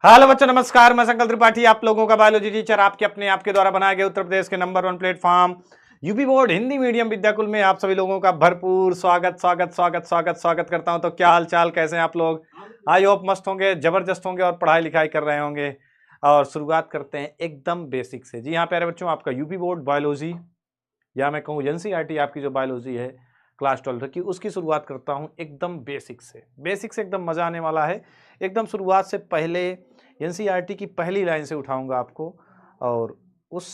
Hello बच्चों, नमस्कार। मैं संकल्प त्रिपाठी, आप लोगों का बायोलॉजी टीचर, आपके अपने आपके द्वारा बनाए गए उत्तर प्रदेश के number 1 platform UP board Hindi medium Vidyakul में आप सभी लोगों का भरपूर स्वागत करता हूं। तो क्या हाल चाल, कैसे हैं आप लोग? आई होप मस्त होंगे, जबरदस्त होंगे और पढ़ाई लिखाई कर रहे होंगे। और शुरुआत करते हैं एकदम बेसिक से। जी हाँ प्यारे बच्चों, आपका यूपी बोर्ड बायोलॉजी या मैं कहूँ एनसीईआरटी आपकी जो बायोलॉजी है क्लास 12 की, उसकी शुरुआत करता हूँ एकदम बेसिक से। बेसिक से एकदम मजा आने वाला है। एकदम शुरुआत से पहले एनसीईआरटी की पहली लाइन से उठाऊंगा आपको और उस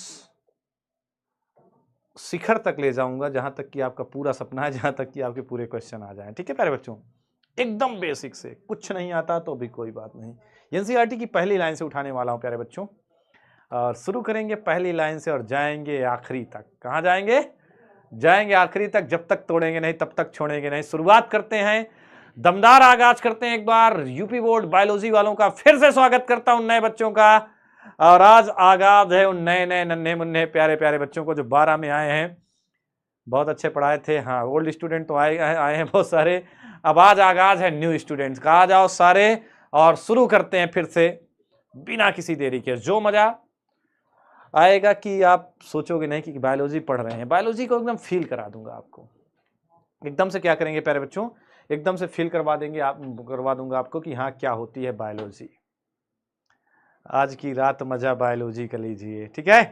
शिखर तक ले जाऊंगा जहां तक कि आपका पूरा सपना है, जहां तक कि आपके पूरे क्वेश्चन आ जाएं। ठीक है प्यारे बच्चों, एकदम बेसिक से। कुछ नहीं आता तो भी कोई बात नहीं, एनसीईआरटी की पहली लाइन से उठाने वाला हूं प्यारे बच्चों। और शुरू करेंगे पहली लाइन से और जाएंगे आखिरी तक। कहां जाएंगे? जाएंगे आखिरी तक। जब तक तोड़ेंगे नहीं तब तक छोड़ेंगे नहीं। शुरुआत करते हैं, दमदार आगाज करते हैं। एक बार यूपी बोर्ड बायोलॉजी वालों का फिर से स्वागत करता हूं, नए बच्चों का। और आज आगाज है उन नए नए नन्हे मुन्ने प्यारे प्यारे बच्चों को जो 12 में आए हैं। बहुत अच्छे पढ़ाए थे। हाँ, ओल्ड स्टूडेंट तो आए हैं बहुत सारे। अब आज आगाज है न्यू स्टूडेंट्स का। आ जाओ सारे और शुरू करते हैं फिर से बिना किसी देरी के। जो मजा आएगा कि आप सोचोगे नहीं कि बायोलॉजी पढ़ रहे हैं। बायोलॉजी को एकदम फील करा दूंगा आपको। एकदम से क्या करेंगे प्यारे बच्चों, एकदम से फील करवा दूंगा आपको कि हाँ क्या होती है बायोलॉजी। आज की रात मजा बायोलॉजी का लीजिए, ठीक है?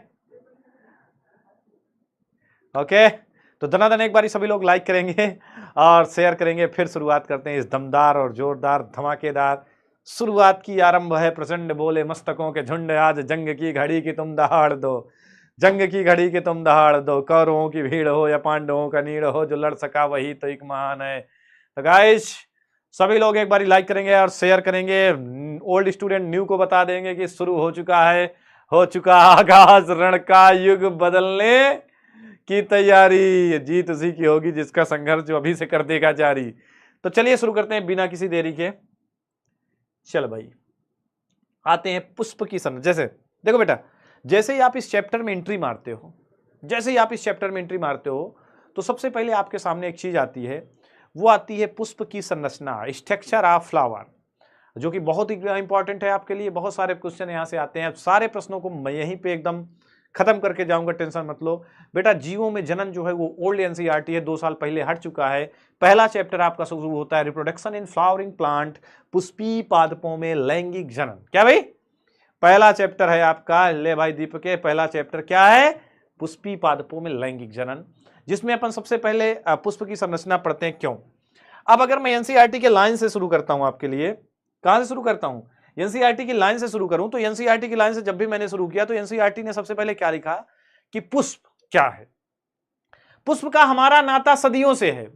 ओके, तो धनाधन एक बारी सभी लोग लाइक करेंगे और शेयर करेंगे। फिर शुरुआत करते हैं इस दमदार और जोरदार धमाकेदार शुरुआत की। आरंभ है प्रचंड बोले मस्तकों के झुंड, आज जंग की घड़ी की तुम दहाड़ दो, जंग की घड़ी की तुम दहाड़ दो। कौरवों की भीड़ हो या पांडवों का नीड़ हो, जो लड़ सका वही तो एक महान है। तो गाइस सभी लोग एक बारी लाइक करेंगे और शेयर करेंगे। ओल्ड स्टूडेंट न्यू को बता देंगे कि शुरू हो चुका है, हो चुका आगाज। रण का युग बदलने की तैयारी, जीत उसी की होगी जिसका संघर्ष जो अभी से कर देगा जारी। तो चलिए शुरू करते हैं बिना किसी देरी के। चल भाई, आते हैं पुष्प की सन। जैसे देखो बेटा, जैसे ही आप इस चैप्टर में एंट्री मारते हो, जैसे ही आप इस चैप्टर में एंट्री मारते हो, तो सबसे पहले आपके सामने एक चीज आती है। वो आती है पुष्प की संरचना, स्ट्रक्चर ऑफ फ्लावर, जो कि बहुत ही इंपॉर्टेंट है आपके लिए। बहुत सारे क्वेश्चन यहां से आते हैं। सारे प्रश्नों को मैं यहीं पे एकदम खत्म करके जाऊंगा, टेंशन मत लो बेटा। जीवों में जनन जो है वो ओल्ड एनसीईआरटी है, 2 साल पहले हट चुका है। पहला चैप्टर आपका शुरू होता है reproduction in flowering plant, Pushpi पादपों में लैंगिक जनन। क्या भाई? पहला चैप्टर है आपका। ले भाई दीपक, पहला चैप्टर क्या है? पुष्पी पादपों में लैंगिक जनन, जिसमें अपन सबसे पहले पुष्प की संरचना पढ़ते हैं। क्यों? अब अगर मैं एनसीईआरटी के लाइन से शुरू करता हूं आपके लिए, कहां से शुरू करता हूं? एनसीईआरटी की लाइन से शुरू करूं तो एनसीईआरटी की लाइन से जब भी मैंने शुरू किया तो एनसीईआरटी ने सबसे पहले क्या लिखा कि पुष्प क्या है। पुष्प का हमारा नाता सदियों से है।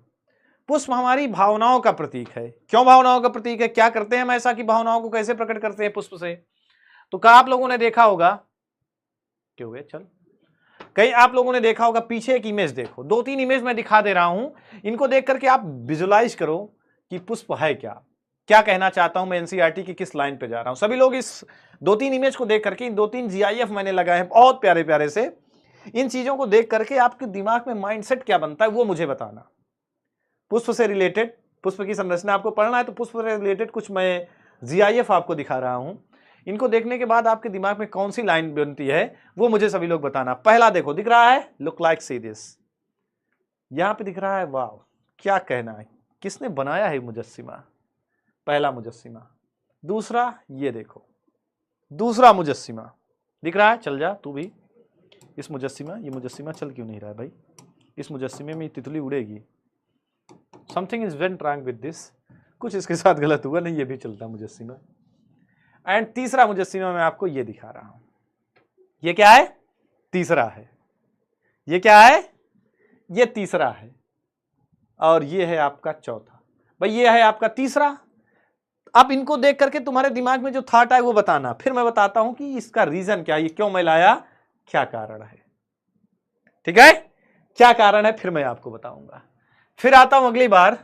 पुष्प हमारी भावनाओं का प्रतीक है। क्यों भावनाओं का प्रतीक है? क्या करते हैं हम ऐसा कि भावनाओं को कैसे प्रकट करते हैं पुष्प से? तो क्या आप लोगों ने देखा होगा, क्यों गए चल, कहीं आप लोगों ने देखा होगा, पीछे एक इमेज देखो, 2-3 इमेज मैं दिखा दे रहा हूं। इनको देख करके आप विजुलाइज करो कि पुष्प है क्या, क्या कहना चाहता हूं मैं, एनसीईआरटी की किस लाइन पे जा रहा हूं। सभी लोग इस 2-3 इमेज को देख करके, इन 2-3 जीआईएफ मैंने लगाए हैं बहुत प्यारे प्यारे से। इन चीजों को देख करके आपके दिमाग में माइंडसेट क्या बनता है वो मुझे बताना। पुष्प से रिलेटेड, पुष्प की संरचना आपको पढ़ना है तो पुष्प से रिलेटेड कुछ मैं जीआईएफ आपको दिखा रहा हूं। इनको देखने के बाद आपके दिमाग में कौन सी लाइन बनती है वो मुझे सभी लोग बताना। पहला देखो, दिख रहा है लुक लाइक सी दिस, यहां पे दिख रहा है। वाह, क्या कहना है, किसने बनाया है मुजस्सिमा? पहला मुजस्सिमा। दूसरा ये देखो, दूसरा मुजस्सिमा दिख रहा है। चल जा तू भी इस मुजस्सिमा, ये मुजस्सिमा चल क्यों नहीं रहा है भाई? इस मुजस्सिमे में तितली उड़ेगी। Something is went wrong with this, कुछ इसके साथ गलत हुआ। नहीं, ये भी चलता मुजस्सिमा। एंड तीसरा मुजस्सिमा मैं आपको ये दिखा रहा हूं। ये क्या है? तीसरा है। ये क्या है? ये तीसरा है। और ये है आपका चौथा। भाई ये है आपका तीसरा। आप इनको देख करके तुम्हारे दिमाग में जो थॉट है वो बताना, फिर मैं बताता हूं कि इसका रीजन क्या है, ये क्यों मैं लाया, क्या कारण है। ठीक है? क्या कारण है फिर मैं आपको बताऊंगा। फिर आता हूं अगली बार।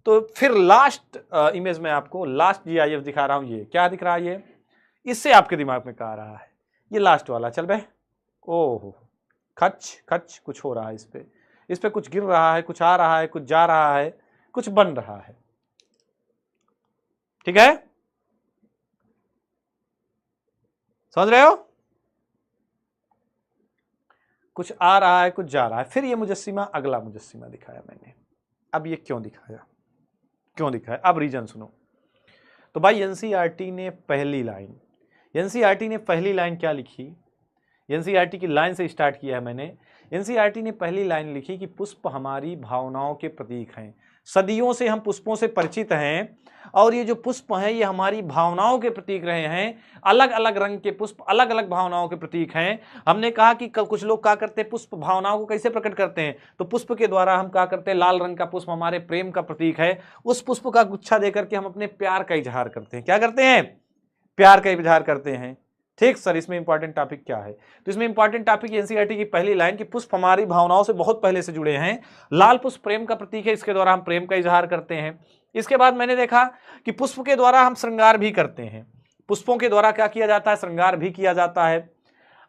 तो फिर लास्ट इमेज में आपको लास्ट जीआईएफ दिखा रहा हूं। ये क्या दिख रहा है? ये इससे आपके दिमाग में क्या आ रहा है? ये लास्ट वाला। चल बे, ओहो, खच खच कुछ हो रहा है इस पे कुछ गिर रहा है, कुछ आ रहा है, कुछ जा रहा है, कुछ बन रहा है। ठीक है? समझ रहे हो? कुछ आ रहा है, कुछ जा रहा है। फिर ये मुजस्सिमा, अगला मुजस्सिमा दिखाया मैंने। अब ये क्यों दिखाया, क्यों दिखाया, अब रीजन सुनो। तो भाई एनसीईआरटी ने पहली लाइन, एनसीईआरटी ने पहली लाइन क्या लिखी, एनसीईआरटी की लाइन से स्टार्ट किया है मैंने। एनसीईआरटी ने पहली लाइन लिखी कि पुष्प हमारी भावनाओं के प्रतीक हैं। सदियों से हम पुष्पों से परिचित हैं और ये जो पुष्प हैं ये हमारी भावनाओं के प्रतीक रहे हैं। अलग अलग रंग के पुष्प अलग अलग भावनाओं के प्रतीक हैं। हमने कहा कि कुछ लोग क्या करते हैं, पुष्प भावनाओं को कैसे प्रकट करते हैं, तो पुष्प के द्वारा हम क्या करते हैं, लाल रंग का पुष्प हमारे प्रेम का प्रतीक है, उस पुष्प का गुच्छा देकर के हम अपने प्यार का इजहार करते हैं। क्या करते हैं, प्यार का इजहार करते हैं। ठीक सर, इसमें इंपॉर्टेंट टॉपिक क्या है, तो इसमें इंपॉर्टेंट टॉपिक एनसीईआरटी की पहली लाइन कि पुष्प हमारी भावनाओं से बहुत पहले से जुड़े हैं। लाल पुष्प प्रेम का प्रतीक है, इसके द्वारा हम प्रेम का इजहार करते हैं। इसके बाद मैंने देखा कि पुष्प के द्वारा हम श्रृंगार भी करते हैं। पुष्पों के द्वारा क्या किया जाता है, श्रृंगार भी किया जाता है।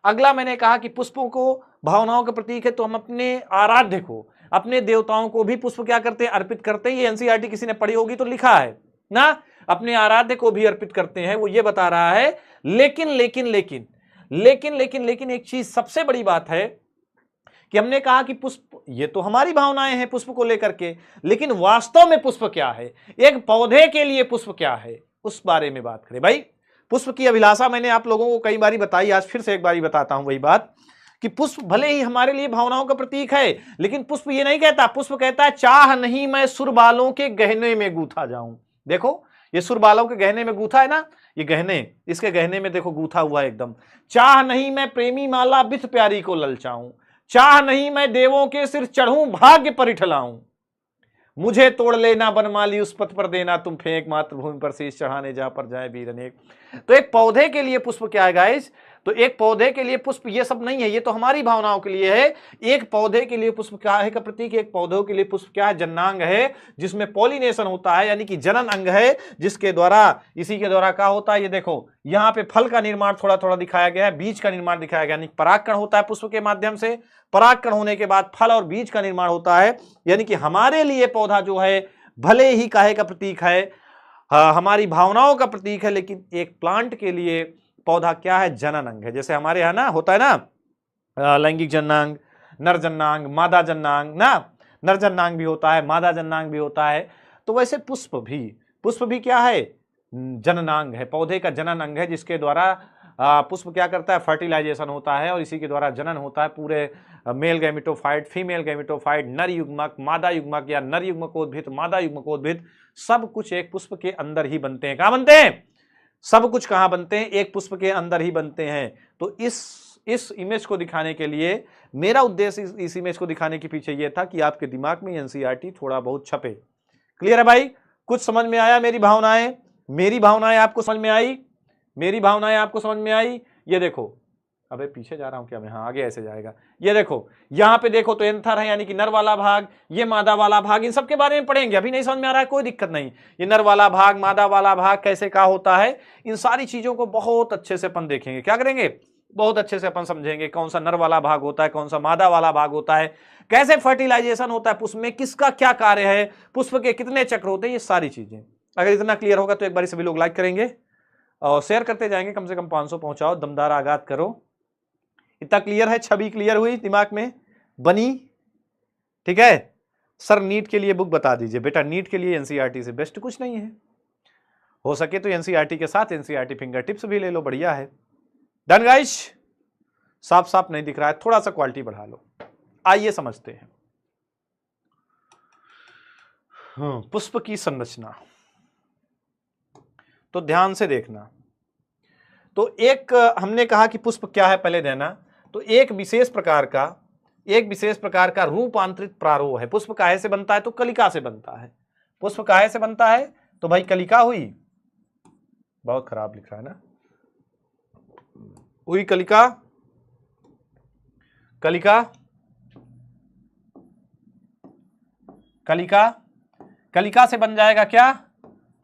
अगला मैंने कहा कि पुष्पों को भावनाओं का प्रतीक है, तो हम अपने आराध्य को, अपने देवताओं को भी पुष्प क्या करते हैं, अर्पित करते हैं। ये एनसीईआरटी किसी ने पढ़ी होगी तो लिखा है ना, अपने आराध्य को भी अर्पित करते हैं, वो ये बता रहा है। लेकिन लेकिन लेकिन लेकिन लेकिन लेकिन एक चीज सबसे बड़ी बात है कि हमने कहा कि पुष्प ये तो हमारी भावनाएं हैं पुष्प को लेकर के, लेकिन वास्तव में पुष्प क्या है, एक पौधे के लिए पुष्प क्या है, उस बारे में बात करें। भाई पुष्प की अभिलाषा मैंने आप लोगों को कई बारी बताई, आज फिर से एक बारी बताता हूं वही बात कि पुष्प भले ही हमारे लिए भावनाओं का प्रतीक है, लेकिन पुष्प ये नहीं कहता, पुष्प कहता है चाह नहीं मैं सुर बालों के गहने में गूथा जाऊं। देखो ये सुर बालों के गहने में गूथा है ना, ये गहने, इसके गहने में देखो गूथा हुआ है एकदम। चाह नहीं मैं प्रेमी माला बिथ प्यारी को ललचाऊं, चाह नहीं मैं देवों के सिर चढ़ूं भाग्य पर इठलाऊं, मुझे तोड़ लेना बनमाली उस पथ पर देना तुम फेंक मातृभूमि पर शीश चढ़ाने जहां पर जाए वीर अनेक। तो एक पौधे के लिए पुष्प क्या है गाइस, तो एक पौधे के लिए पुष्प ये सब नहीं है, ये तो हमारी भावनाओं के लिए है। एक पौधे के लिए पुष्प क्या है का प्रतीक, एक पौधों के लिए पुष्प क्या है, जन्नांग है, जिसमें पॉलिनेशन होता है, यानी कि जनन अंग है, जिसके द्वारा, इसी के द्वारा क्या होता है, ये देखो यहाँ पे फल का निर्माण थोड़ा थोड़ा दिखाया गया है, बीज का निर्माण दिखाया गया, यानी परागकण होता है पुष्प के माध्यम से, परागकण होने के बाद फल और बीज का निर्माण होता है। यानी कि हमारे लिए पौधा जो है भले ही काहे का प्रतीक है, हमारी भावनाओं का प्रतीक है, लेकिन एक प्लांट के लिए पौधा क्या है, जनन अंग है। जैसे हमारे यहाँ ना होता है ना लैंगिक जन्नांग, नर जन्नांग, मादा जन्नांग ना, नर जन्नांग भी होता है, मादा जन्नांग भी होता है, तो वैसे पुष्प भी क्या है, जननांग है, पौधे का जनन अंग है, जिसके द्वारा पुष्प क्या करता है, फर्टिलाइजेशन होता है और इसी के द्वारा जनन होता है। पूरे मेल गैमेटोफाइट, फीमेल गैमेटोफाइट, नर युग्मक, मादा युग्मक या नर युग्मकोद्भिद, मादा युग्मकोद्भिद, सब कुछ एक पुष्प के अंदर ही बनते हैं। कहां बनते हैं, सब कुछ कहां बनते हैं, एक पुष्प के अंदर ही बनते हैं। तो इस इमेज को दिखाने के लिए, मेरा उद्देश्य इस इमेज को दिखाने के पीछे यह था कि आपके दिमाग में एनसीईआरटी थोड़ा बहुत छपे। क्लियर है भाई, कुछ समझ में आया, मेरी भावनाएं आपको समझ में आई, मेरी भावनाएं आपको समझ में आई। ये देखो, अबे पीछे जा रहा हूं क्या मैं, हाँ आगे ऐसे जाएगा। ये देखो यहां पे देखो तो एंथर है, यानी कि नर वाला भाग, ये मादा वाला भाग, इन सब के बारे में पढ़ेंगे, अभी नहीं समझ में आ रहा है कोई दिक्कत नहीं। ये नर वाला भाग, मादा वाला भाग कैसे क्या होता है, इन सारी चीजों को बहुत अच्छे से अपन देखेंगे। क्या करेंगे, बहुत अच्छे से अपन समझेंगे कौन सा नर वाला भाग होता है, कौन सा मादा वाला भाग होता है, कैसे फर्टिलाइजेशन होता है पुष्प में, किसका क्या कार्य है, पुष्प के कितने चक्र होते हैं, ये सारी चीजें। अगर इतना क्लियर होगा तो एक बार सभी लोग लाइक करेंगे और शेयर करते जाएंगे, कम से कम 500 पहुंचाओ, दमदार आगाज करो। इतना क्लियर है, छवि क्लियर हुई, दिमाग में बनी, ठीक है। सर नीट के लिए बुक बता दीजिए, बेटा नीट के लिए एनसीईआरटी से बेस्ट कुछ नहीं है, हो सके तो एनसीईआरटी के साथ एनसीईआरटी फिंगर टिप्स भी ले लो, बढ़िया है। डन गाइस, साफ साफ नहीं दिख रहा है, थोड़ा सा क्वालिटी बढ़ा लो। आइए समझते हैं पुष्प की संरचना, तो ध्यान से देखना। तो एक हमने कहा कि पुष्प क्या है पहले देना, तो एक विशेष प्रकार का रूपांतरित प्रारोह है। पुष्प काहे से बनता है, तो कलिका से बनता है। पुष्प काहे से बनता है, तो भाई कलिका हुई, बहुत खराब लिख रहा है ना, हुई कलिका, कलिका से बन जाएगा क्या,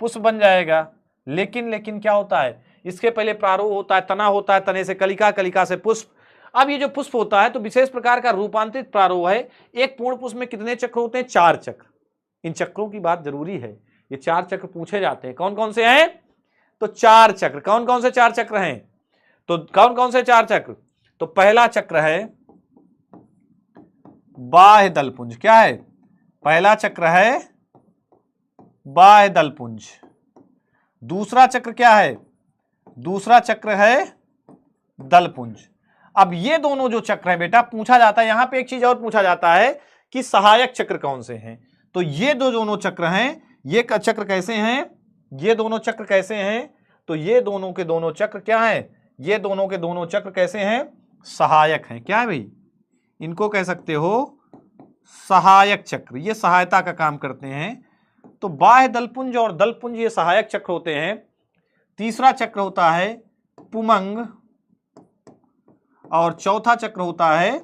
पुष्प बन जाएगा। लेकिन क्या होता है, इसके पहले प्रारोह होता है, तना होता है, तने से कलिका, कलिका से पुष्प। अब ये जो पुष्प होता है तो विशेष प्रकार का रूपांतरित प्रारोह है। एक पूर्ण पुष्प में कितने चक्र होते हैं, 4 चक्र। इन चक्रों की बात जरूरी है, ये 4 चक्र पूछे जाते हैं। कौन कौन से हैं, तो 4 चक्र। कौन कौन से 4 चक्र हैं, तो कौन कौन से 4 चक्र? तो पहला चक्र है बाह्य दलपुंज। क्या है? पहला चक्र है बाह्य दलपुंज। दूसरा चक्र क्या है? दूसरा चक्र है दलपुंज। अब ये दोनों जो चक्र है बेटा, पूछा जाता है यहां पे एक चीज और पूछा जाता है कि सहायक चक्र कौन से हैं। तो ये दोनों चक्र हैं, ये चक्र कैसे हैं? ये दोनों चक्र कैसे हैं? तो ये दोनों के दोनों चक्र क्या हैं? ये दोनों के दोनों चक्र कैसे हैं? सहायक हैं। क्या है भाई? इनको कह सकते हो सहायक चक्र। ये सहायता का काम करते हैं। तो बाह्य दलपुंज और दलपुंज ये सहायक चक्र होते हैं। तीसरा चक्र होता है पुमंग और चौथा चक्र होता है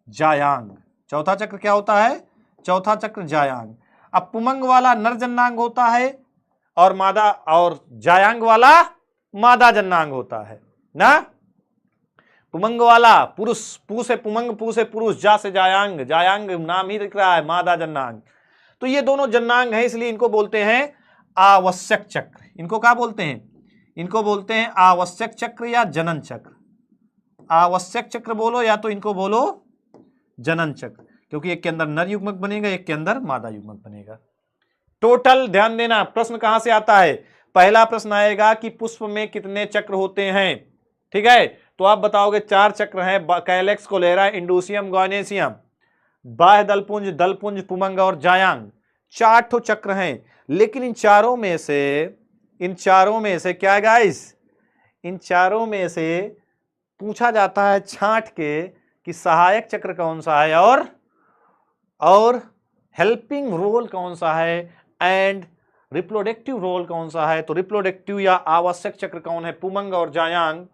जायांग। चौथा चक्र क्या होता है? चौथा चक्र जायांग। अब पुमंग वाला नर जन्नांग होता है और मादा, और जायांग वाला मादा जन्नांग होता है ना। पुमंग वाला पुरुष, पू से पुमंग, पू से पुरुष, जा से जायांग, जायांग नाम ही दिख रहा है, मादा जन्नांग। तो ये दोनों जन्नांग हैं, इसलिए इनको बोलते हैं आवश्यक चक्र। इनको क्या बोलते हैं? इनको बोलते हैं आवश्यक चक्र या जनन चक्र। आवश्यक चक्र बोलो या तो इनको बोलो जनन चक्र, क्योंकि एक के अंदर नर युग्मक बनेगा, एक के अंदर मादा युग्मक बनेगा। टोटल ध्यान देना, प्रश्न कहां से आता है? पहला प्रश्न आएगा कि पुष्प में कितने चक्र होते हैं। ठीक है, तो आप बताओगे 4 चक्र हैं, कैलेक्स, कोलेरा, इंडोसियम, गॉनेसियम। बाह्य दलपुंज, दलपुंज, पुमंग और जायांग, 4 ठो चक्र हैं। लेकिन इन चारों में से क्या गाइस? इन चारों में से पूछा जाता है छांट के कि सहायक चक्र कौन सा है और हेल्पिंग रोल कौन सा है एंड रिप्रोडक्टिव रोल कौन सा है। तो रिप्रोडक्टिव या आवश्यक चक्र कौन है? पुमंग और जायांग।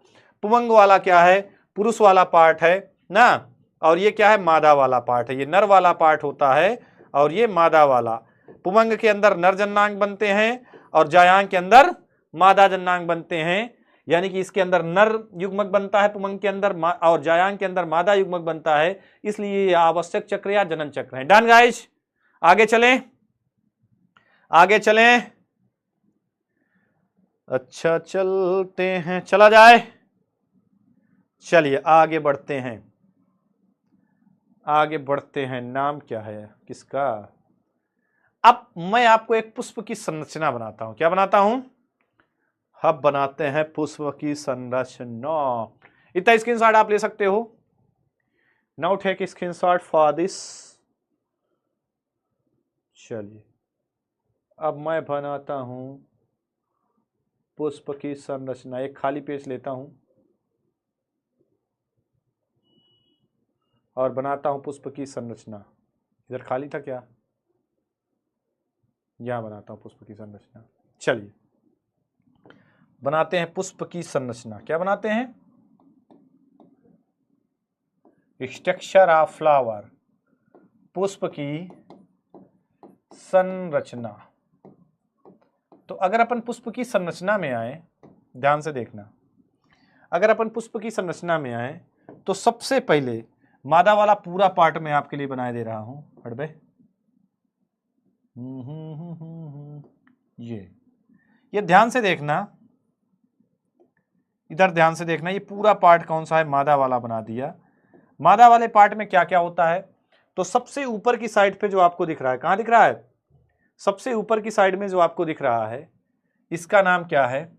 पुमंग वाला क्या है? पुरुष वाला पार्ट है ना, और ये क्या है? मादा वाला पार्ट है। ये नर वाला पार्ट होता है और ये मादा वाला। पुमंग के अंदर नर जन्नांग बनते हैं और जायांग के अंदर मादा जन्नांग बनते हैं। यानी कि इसके अंदर नर युग्मक बनता है पुमंग के अंदर, और जायांग के अंदर मादा युग्मक बनता है, इसलिए ये आवश्यक चक्र या जनन चक्र है। डन गाइस, आगे चलें, आगे चलें। अच्छा चलते हैं, चला जाए। चलिए आगे बढ़ते हैं, आगे बढ़ते हैं। नाम क्या है किसका? अब मैं आपको एक पुष्प की संरचना बनाता हूं। क्या बनाता हूं? अब बनाते हैं पुष्प की संरचना। इतना स्क्रीनशॉट आप ले सकते हो। Now take screenshot for this. चलिए अब मैं बनाता हूं पुष्प की संरचना। एक खाली पेज लेता हूं और बनाता हूं पुष्प की संरचना। इधर खाली था क्या? यहां बनाता हूं पुष्प की संरचना। चलिए बनाते हैं पुष्प की संरचना। क्या बनाते हैं? स्ट्रक्चर ऑफ फ्लावर, पुष्प की संरचना। तो अगर अपन पुष्प की संरचना में आए, ध्यान से देखना, अगर अपन पुष्प की संरचना में आए तो सबसे पहले मादा वाला पूरा पार्ट मैं आपके लिए बनाए दे रहा हूं। हटबे, ये ध्यान से देखना, इधर ध्यान से देखना। ये पूरा पार्ट कौन सा है? मादा वाला बना दिया। मादा वाले पार्ट में क्या क्या होता है? तो सबसे ऊपर की साइड पे जो आपको दिख रहा है, कहां दिख रहा है? सबसे ऊपर की साइड में जो आपको दिख रहा है, इसका नाम क्या है?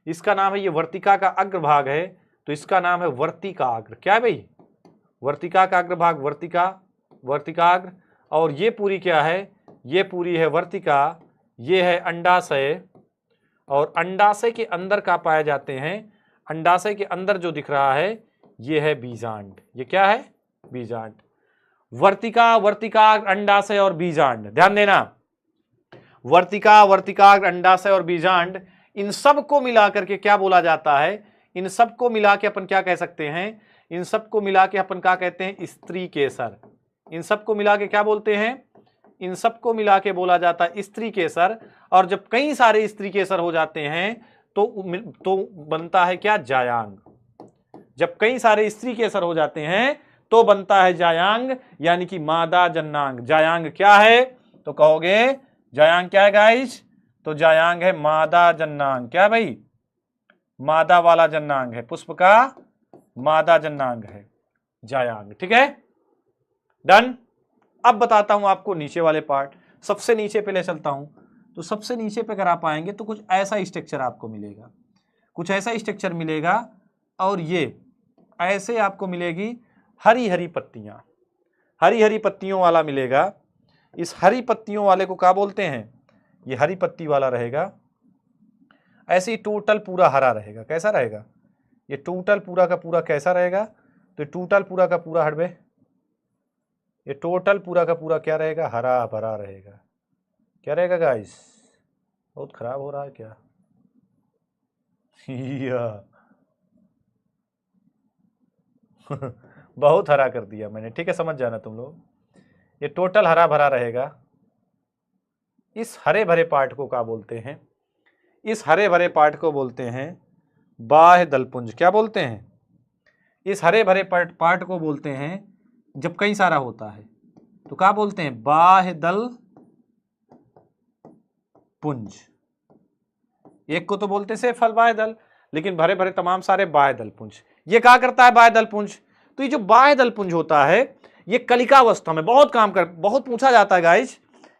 इसका नाम है, ये वर्तिका का अग्रभाग है, तो इसका नाम है वर्तिका अग्र। क्या है भाई? वर्तिका का अग्रभाग, वर्तिका, वर्तिकाग्र। और ये पूरी क्या है? ये पूरी है वर्तिका। ये है अंडाशय, और अंडाशय के अंदर का पाए जाते हैं। अंडाशय के अंदर जो दिख रहा है ये है बीजांड। ये क्या है? बीजांड। वर्तिका, वर्तिकाग्र, अंडाशय और बीजांड। ध्यान देना, वर्तिका, वर्तिकाग्र, अंडाशय और बीजांड, इन सब को मिला करके क्या बोला जाता है? इन सब को मिला के अपन क्या कह सकते हैं? इन सब को मिला के अपन क्या कहते हैं? स्त्री केसर। इन सब को मिला के क्या बोलते हैं? इन सब को मिला के बोला जाता है स्त्री केसर। और जब कई सारे स्त्री केसर हो जाते हैं तो बनता है क्या? जायांग। जब कई सारे स्त्री केसर हो जाते हैं तो बनता है जायांग, यानी कि मादा जन्नांग। जायांग क्या है? तो कहोगे जायांग क्या है गाइस? तो जायांग है मादा जन्नांग। क्या भाई? मादा वाला जननांग है, पुष्प का मादा जननांग है जायांग। ठीक है, डन। अब बताता हूं आपको नीचे वाले पार्ट, सबसे नीचे पे ले चलता हूं। तो सबसे नीचे पे अगर आप आएंगे तो कुछ ऐसा स्ट्रक्चर आपको मिलेगा, कुछ ऐसा स्ट्रक्चर मिलेगा, और ये ऐसे आपको मिलेगी हरी हरी पत्तियां, हरी हरी पत्तियों वाला मिलेगा। इस हरी पत्तियों वाले को क्या बोलते हैं, ये हरी पत्ती वाला रहेगा। ऐसे ही टोटल पूरा हरा रहेगा। कैसा रहेगा ये टोटल पूरा का पूरा, कैसा रहेगा, तो टोटल पूरा का पूरा हटबे, ये टोटल पूरा का पूरा क्या रहेगा, हरा भरा रहेगा। क्या रहेगा गाइस, बहुत खराब हो रहा है क्या बहुत हरा कर दिया मैंने, ठीक है, समझ जाना तुम लोग। ये टोटल हरा भरा रहेगा। इस हरे भरे पार्ट को क्या बोलते हैं, इस हरे भरे पार्ट को बोलते हैं बाह्य दलपुंज। क्या बोलते हैं, इस हरे भरे पार्ट को बोलते हैं, जब कई सारा होता है तो क्या बोलते हैं, बाह्य दल पुंज। एक को तो बोलते से फल बाह्य दल, लेकिन भरे भरे तमाम सारे बाह्य दल पुंज। ये क्या करता है बाह्य दल पुंज, तो ये जो बाह्य दल पुंज होता है ये कलिका अवस्था में बहुत पूछा जाता है गाइज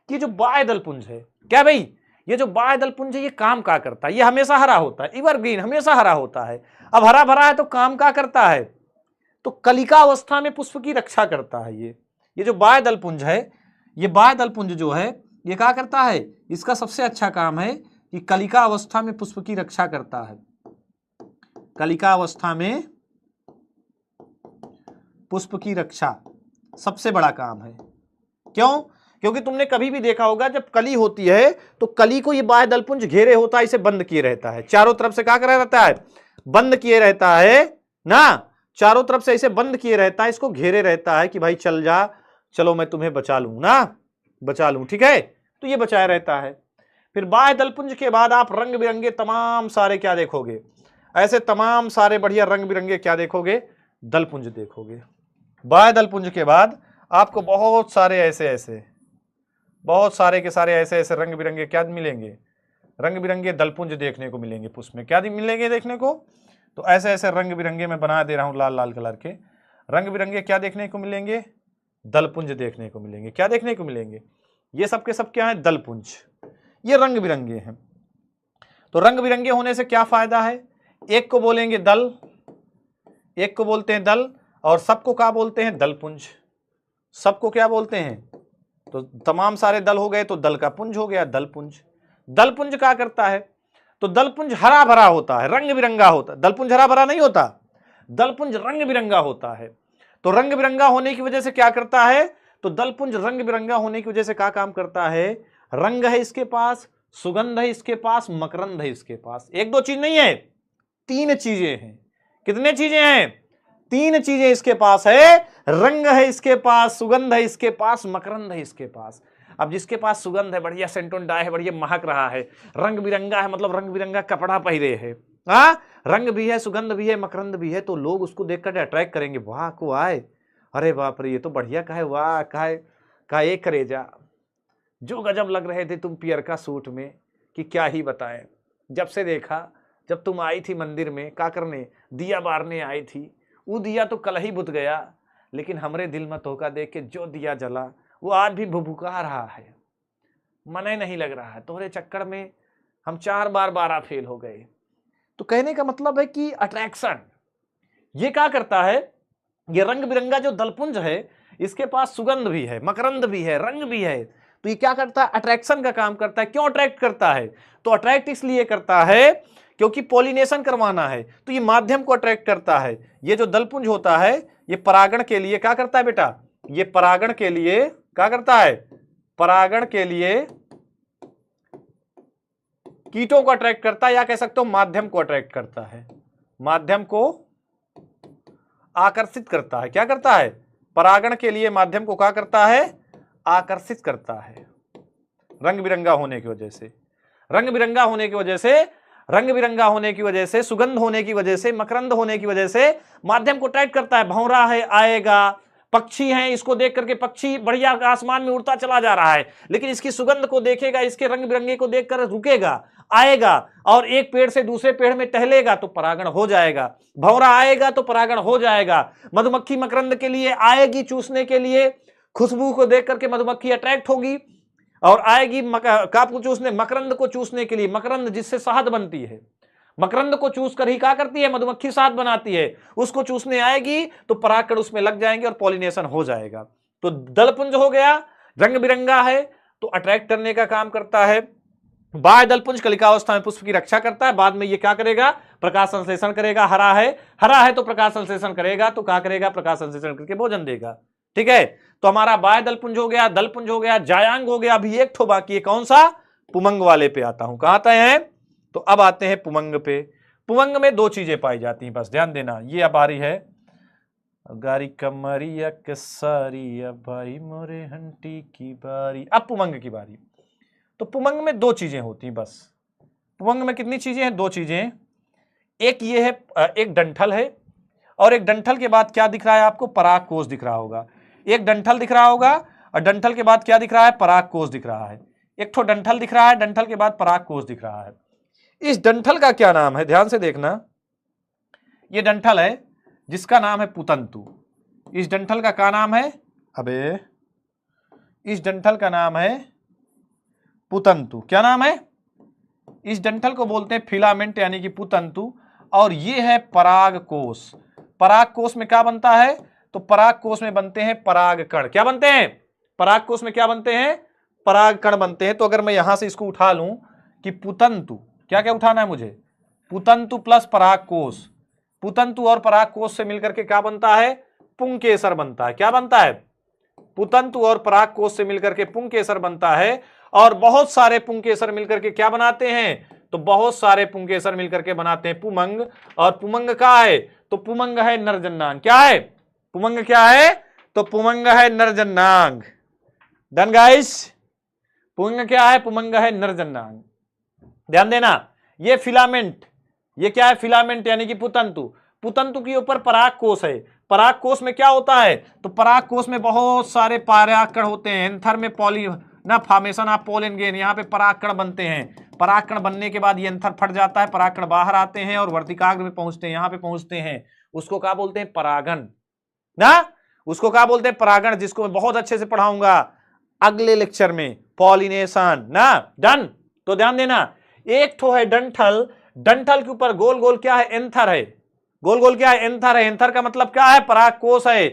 कि जो बाह्य दल पुंज है, क्या भाई ये जो बाह्य दल पुंज है ये काम क्या करता है, ये हमेशा हरा होता है, एवरग्रीन हमेशा हरा होता है। अब हरा भरा है तो काम क्या करता है, तो कलिका अवस्था में पुष्प की रक्षा करता है। ये जो बाह्य दल पुंज है, ये बाह्य दल पुंज जो है ये क्या करता है, इसका सबसे अच्छा काम है कि कलिका अवस्था में पुष्प की रक्षा करता है। कलिका अवस्था में पुष्प की रक्षा सबसे बड़ा काम है। क्यों, क्योंकि तुमने कभी भी देखा होगा जब कली होती है तो कली को ये बाह्य दलपुंज घेरे होता है, इसे बंद किए रहता है, चारों तरफ से क्या करा रहता है, बंद किए रहता है ना, चारों तरफ से इसे बंद किए रहता है, इसको घेरे रहता है कि भाई चल जा, चलो मैं तुम्हें बचा लूं ना, बचा लूं, ठीक है, तो ये बचाया रहता है। फिर बाह्य दलपुंज के बाद आप रंग बिरंगे तमाम सारे क्या देखोगे, ऐसे तमाम सारे बढ़िया रंग बिरंगे क्या देखोगे, दलपुंज देखोगे। बाह्य दलपुंज के बाद आपको बहुत सारे ऐसे बहुत सारे के सारे ऐसे रंग बिरंगे क्या मिलेंगे, रंग बिरंगे दलपुंज देखने को मिलेंगे। पुष्प में क्या मिलेंगे देखने को, तो ऐसे रंग बिरंगे मैं बना दे रहा हूं लाल लाल कलर के रंग बिरंगे क्या देखने को मिलेंगे, दलपुंज देखने को मिलेंगे। क्या देखने को मिलेंगे, ये सब के सब क्या है, दलपुंज, ये रंग बिरंगे हैं। तो रंग बिरंगे होने से क्या फायदा है, एक को बोलेंगे दल, एक को बोलते हैं दल, और सबको क्या बोलते हैं, दलपुंज। सबको क्या बोलते हैं, तो तमाम सारे दल हो गए तो दल का पुंज हो गया, दलपुंज। दलपुंज क्या करता है, तो दलपुंज हरा भरा होता है, रंग बिरंगा होता है। दलपुंज हरा भरा नहीं होता, दलपुंज रंग बिरंगा होता है। तो रंग बिरंगा होने की वजह से क्या करता है, तो दलपुंज रंग बिरंगा होने की वजह से क्या काम करता है, रंग है इसके पास, सुगंध है इसके पास, मकरंद है इसके पास। एक दो चीज नहीं है, तीन चीजें हैं। कितने चीजें हैं, तीन चीजें इसके पास है, रंग है इसके पास, सुगंध है इसके पास, मकरंद है इसके पास। अब जिसके पास सुगंध है, बढ़िया सेंटोन डाई है, बढ़िया महक रहा है, रंग बिरंगा है, मतलब रंग बिरंगा कपड़ा पहरे है, रंग भी है, सुगंध भी है, मकरंद भी है, तो लोग उसको देखकर अट्रैक्ट करेंगे, वाह को आए, अरे बाप रे ये तो बढ़िया का है, वाह का एक करेजा, जो गजब लग रहे थे तुम पियर का सूट में, कि क्या ही बताएं। जब से देखा, जब तुम आई थी मंदिर में का करने, दिया बारने आई थी, वो दिया तो कल ही बुझ गया, लेकिन हमरे दिल में धोखा देख के जो दिया जला वो आज भी भुभुका रहा है, मन ही नहीं लग रहा है। तोहरे चक्कर में हम 4 बार 12 फेल हो गए। तो कहने का मतलब है कि अट्रैक्शन ये क्या करता है, ये रंग बिरंगा जो दलपुंज है इसके पास सुगंध भी है, मकरंद भी है, रंग भी है, तो ये क्या करता है, अट्रैक्शन का काम करता है। क्यों अट्रैक्ट करता है, तो अट्रैक्ट इसलिए करता है क्योंकि पॉलिनेशन करवाना है, तो ये माध्यम को अट्रैक्ट करता है। ये जो दलपुंज होता है ये परागण के लिए क्या करता है बेटा, ये परागण के लिए क्या करता है, परागण के लिए कीटों को अट्रैक्ट करता है, या कह सकते हो माध्यम को अट्रैक्ट करता है, माध्यम को आकर्षित करता है। क्या करता है, परागण के लिए माध्यम को क्या करता है, आकर्षित करता है। रंग बिरंगा होने की वजह से, रंग बिरंगा होने की वजह से, रंग बिरंगा होने की वजह से, सुगंध होने की वजह से, मकरंद होने की वजह से माध्यम को अट्रैक्ट करता है। भंवरा है आएगा, पक्षी हैं, इसको देख करके पक्षी बढ़िया आसमान में उड़ता चला जा रहा है, लेकिन इसकी सुगंध को देखेगा, इसके रंग बिरंगे को देखकर रुकेगा, आएगा और एक पेड़ से दूसरे पेड़ में टहलेगा तो परागण हो जाएगा। भंवरा आएगा तो परागण हो जाएगा। मधुमक्खी मकरंद के लिए आएगी चूसने के लिए, खुशबू को देख करके मधुमक्खी अट्रैक्ट होगी और आएगी काप चूसने, मकरंद को चूसने के लिए। मकरंद जिससे शहद बनती है, मकरंद को चूस कर ही क्या करती है, मधुमक्खी शहद बनाती है, उसको चूसने आएगी तो परागकण उसमें लग जाएंगे और पॉलिनेशन हो जाएगा। तो दलपुंज हो गया, रंग बिरंगा है तो अट्रैक्ट करने का काम करता है। बाह्य दलपुंज कलिकावस्था में पुष्प की रक्षा करता है, बाद में ये क्या करेगा, प्रकाश संश्लेषण करेगा। हरा है तो प्रकाश संश्लेषण करेगा, तो क्या करेगा, प्रकाश संश्लेषण करके भोजन देगा। ठीक है, तो हमारा बाह्य दलपुंज हो गया, दलपुंज हो गया, जायांग हो गया। अभी एक ठो बाकी है, कौन सा, पुमंग वाले पे आता हूं। कहां आते हैं, तो अब आते हैं पुमंग पे। पुमंग में दो चीजें पाई जाती हैं, बस ध्यान देना। ये अब आ रही है गारी कमरिया केसरिया भाई मोरे हंटी की बारी। अब पुमंग की बारी। तो पुमंग में दो चीजें होती हैं बस। पुमंग में कितनी चीजें हैं, दो चीजें। एक ये है, एक डंठल है और एक डंठल के बाद क्या दिख रहा है आपको, पराग कोष दिख रहा होगा। एक डंठल दिख रहा होगा और डंठल के बाद क्या दिख रहा है, पराग कोष दिख रहा है। एक ठो डंठल दिख रहा है, डंठल के बाद पराग कोष दिख रहा है। इस डंठल का क्या नाम है, ध्यान से देखना। यह डंठल है जिसका नाम है पुतंतु। इस डंठल का क्या नाम है, अबे इस डंठल का नाम है पुतंतु। क्या नाम है, इस डंठल को बोलते हैं फिलामेंट यानी कि पुतंतु। और ये है पराग कोष। पराग कोष में क्या बनता है, तो पराग कोष में बनते हैं परागकण। क्या बनते हैं, पराग कोष में क्या बनते हैं, परागकण बनते हैं। तो अगर मैं यहां से इसको उठा लूं कि पुतंतु, क्या क्या उठाना है मुझे, पुतंतु प्लस पराग कोष। पुतंतु और पराग कोष से मिलकर के क्या बनता है, पुंकेसर बनता है। क्या बनता है, पुतंतु और पराग कोष से मिलकर के पुंकेसर बनता है। और बहुत सारे पुंकेसर मिलकर के क्या बनाते हैं, तो बहुत सारे पुंकेसर मिलकर के बनाते हैं पुमंग। और पुमंग क्या है, तो पुमंग है नरजन्नांग। क्या है, पुमंग क्या है, तो पुमंग है नरजन्नांग। डन गाइस, पुमंग क्या है, पुमंग है नरजन्नांग। ध्यान देना, ये फिलामेंट, ये क्या है, फिलामेंट यानी कि पुतंतु। पुतंतु के ऊपर पराग कोष है। पराग कोष में क्या होता है, तो पराग कोष में बहुत सारे परागकण होते हैं। एंथर में पॉली ना फॉर्मेशन ऑफ पोलन ग्रेन, यहाँ पे परागकण बनते हैं। परागकण बनने के बाद ये एंथर फट जाता है, परागकण बाहर आते हैं और वर्तिकाग्र में पहुंचते हैं, यहाँ पे पहुंचते हैं। उसको क्या बोलते हैं, परागण ना, उसको क्या बोलते हैं, परागण, जिसको मैं बहुत अच्छे से पढ़ाऊंगा अगले लेक्चर में, पॉलिनेशन ना। डन, तो ध्यान देना, एक ठो है डंठल, डंठल के ऊपर गोल गोल क्या है, एंथर है। गोल गोल क्या है, एंथर है। एंथर का मतलब क्या है, पराग कोष है।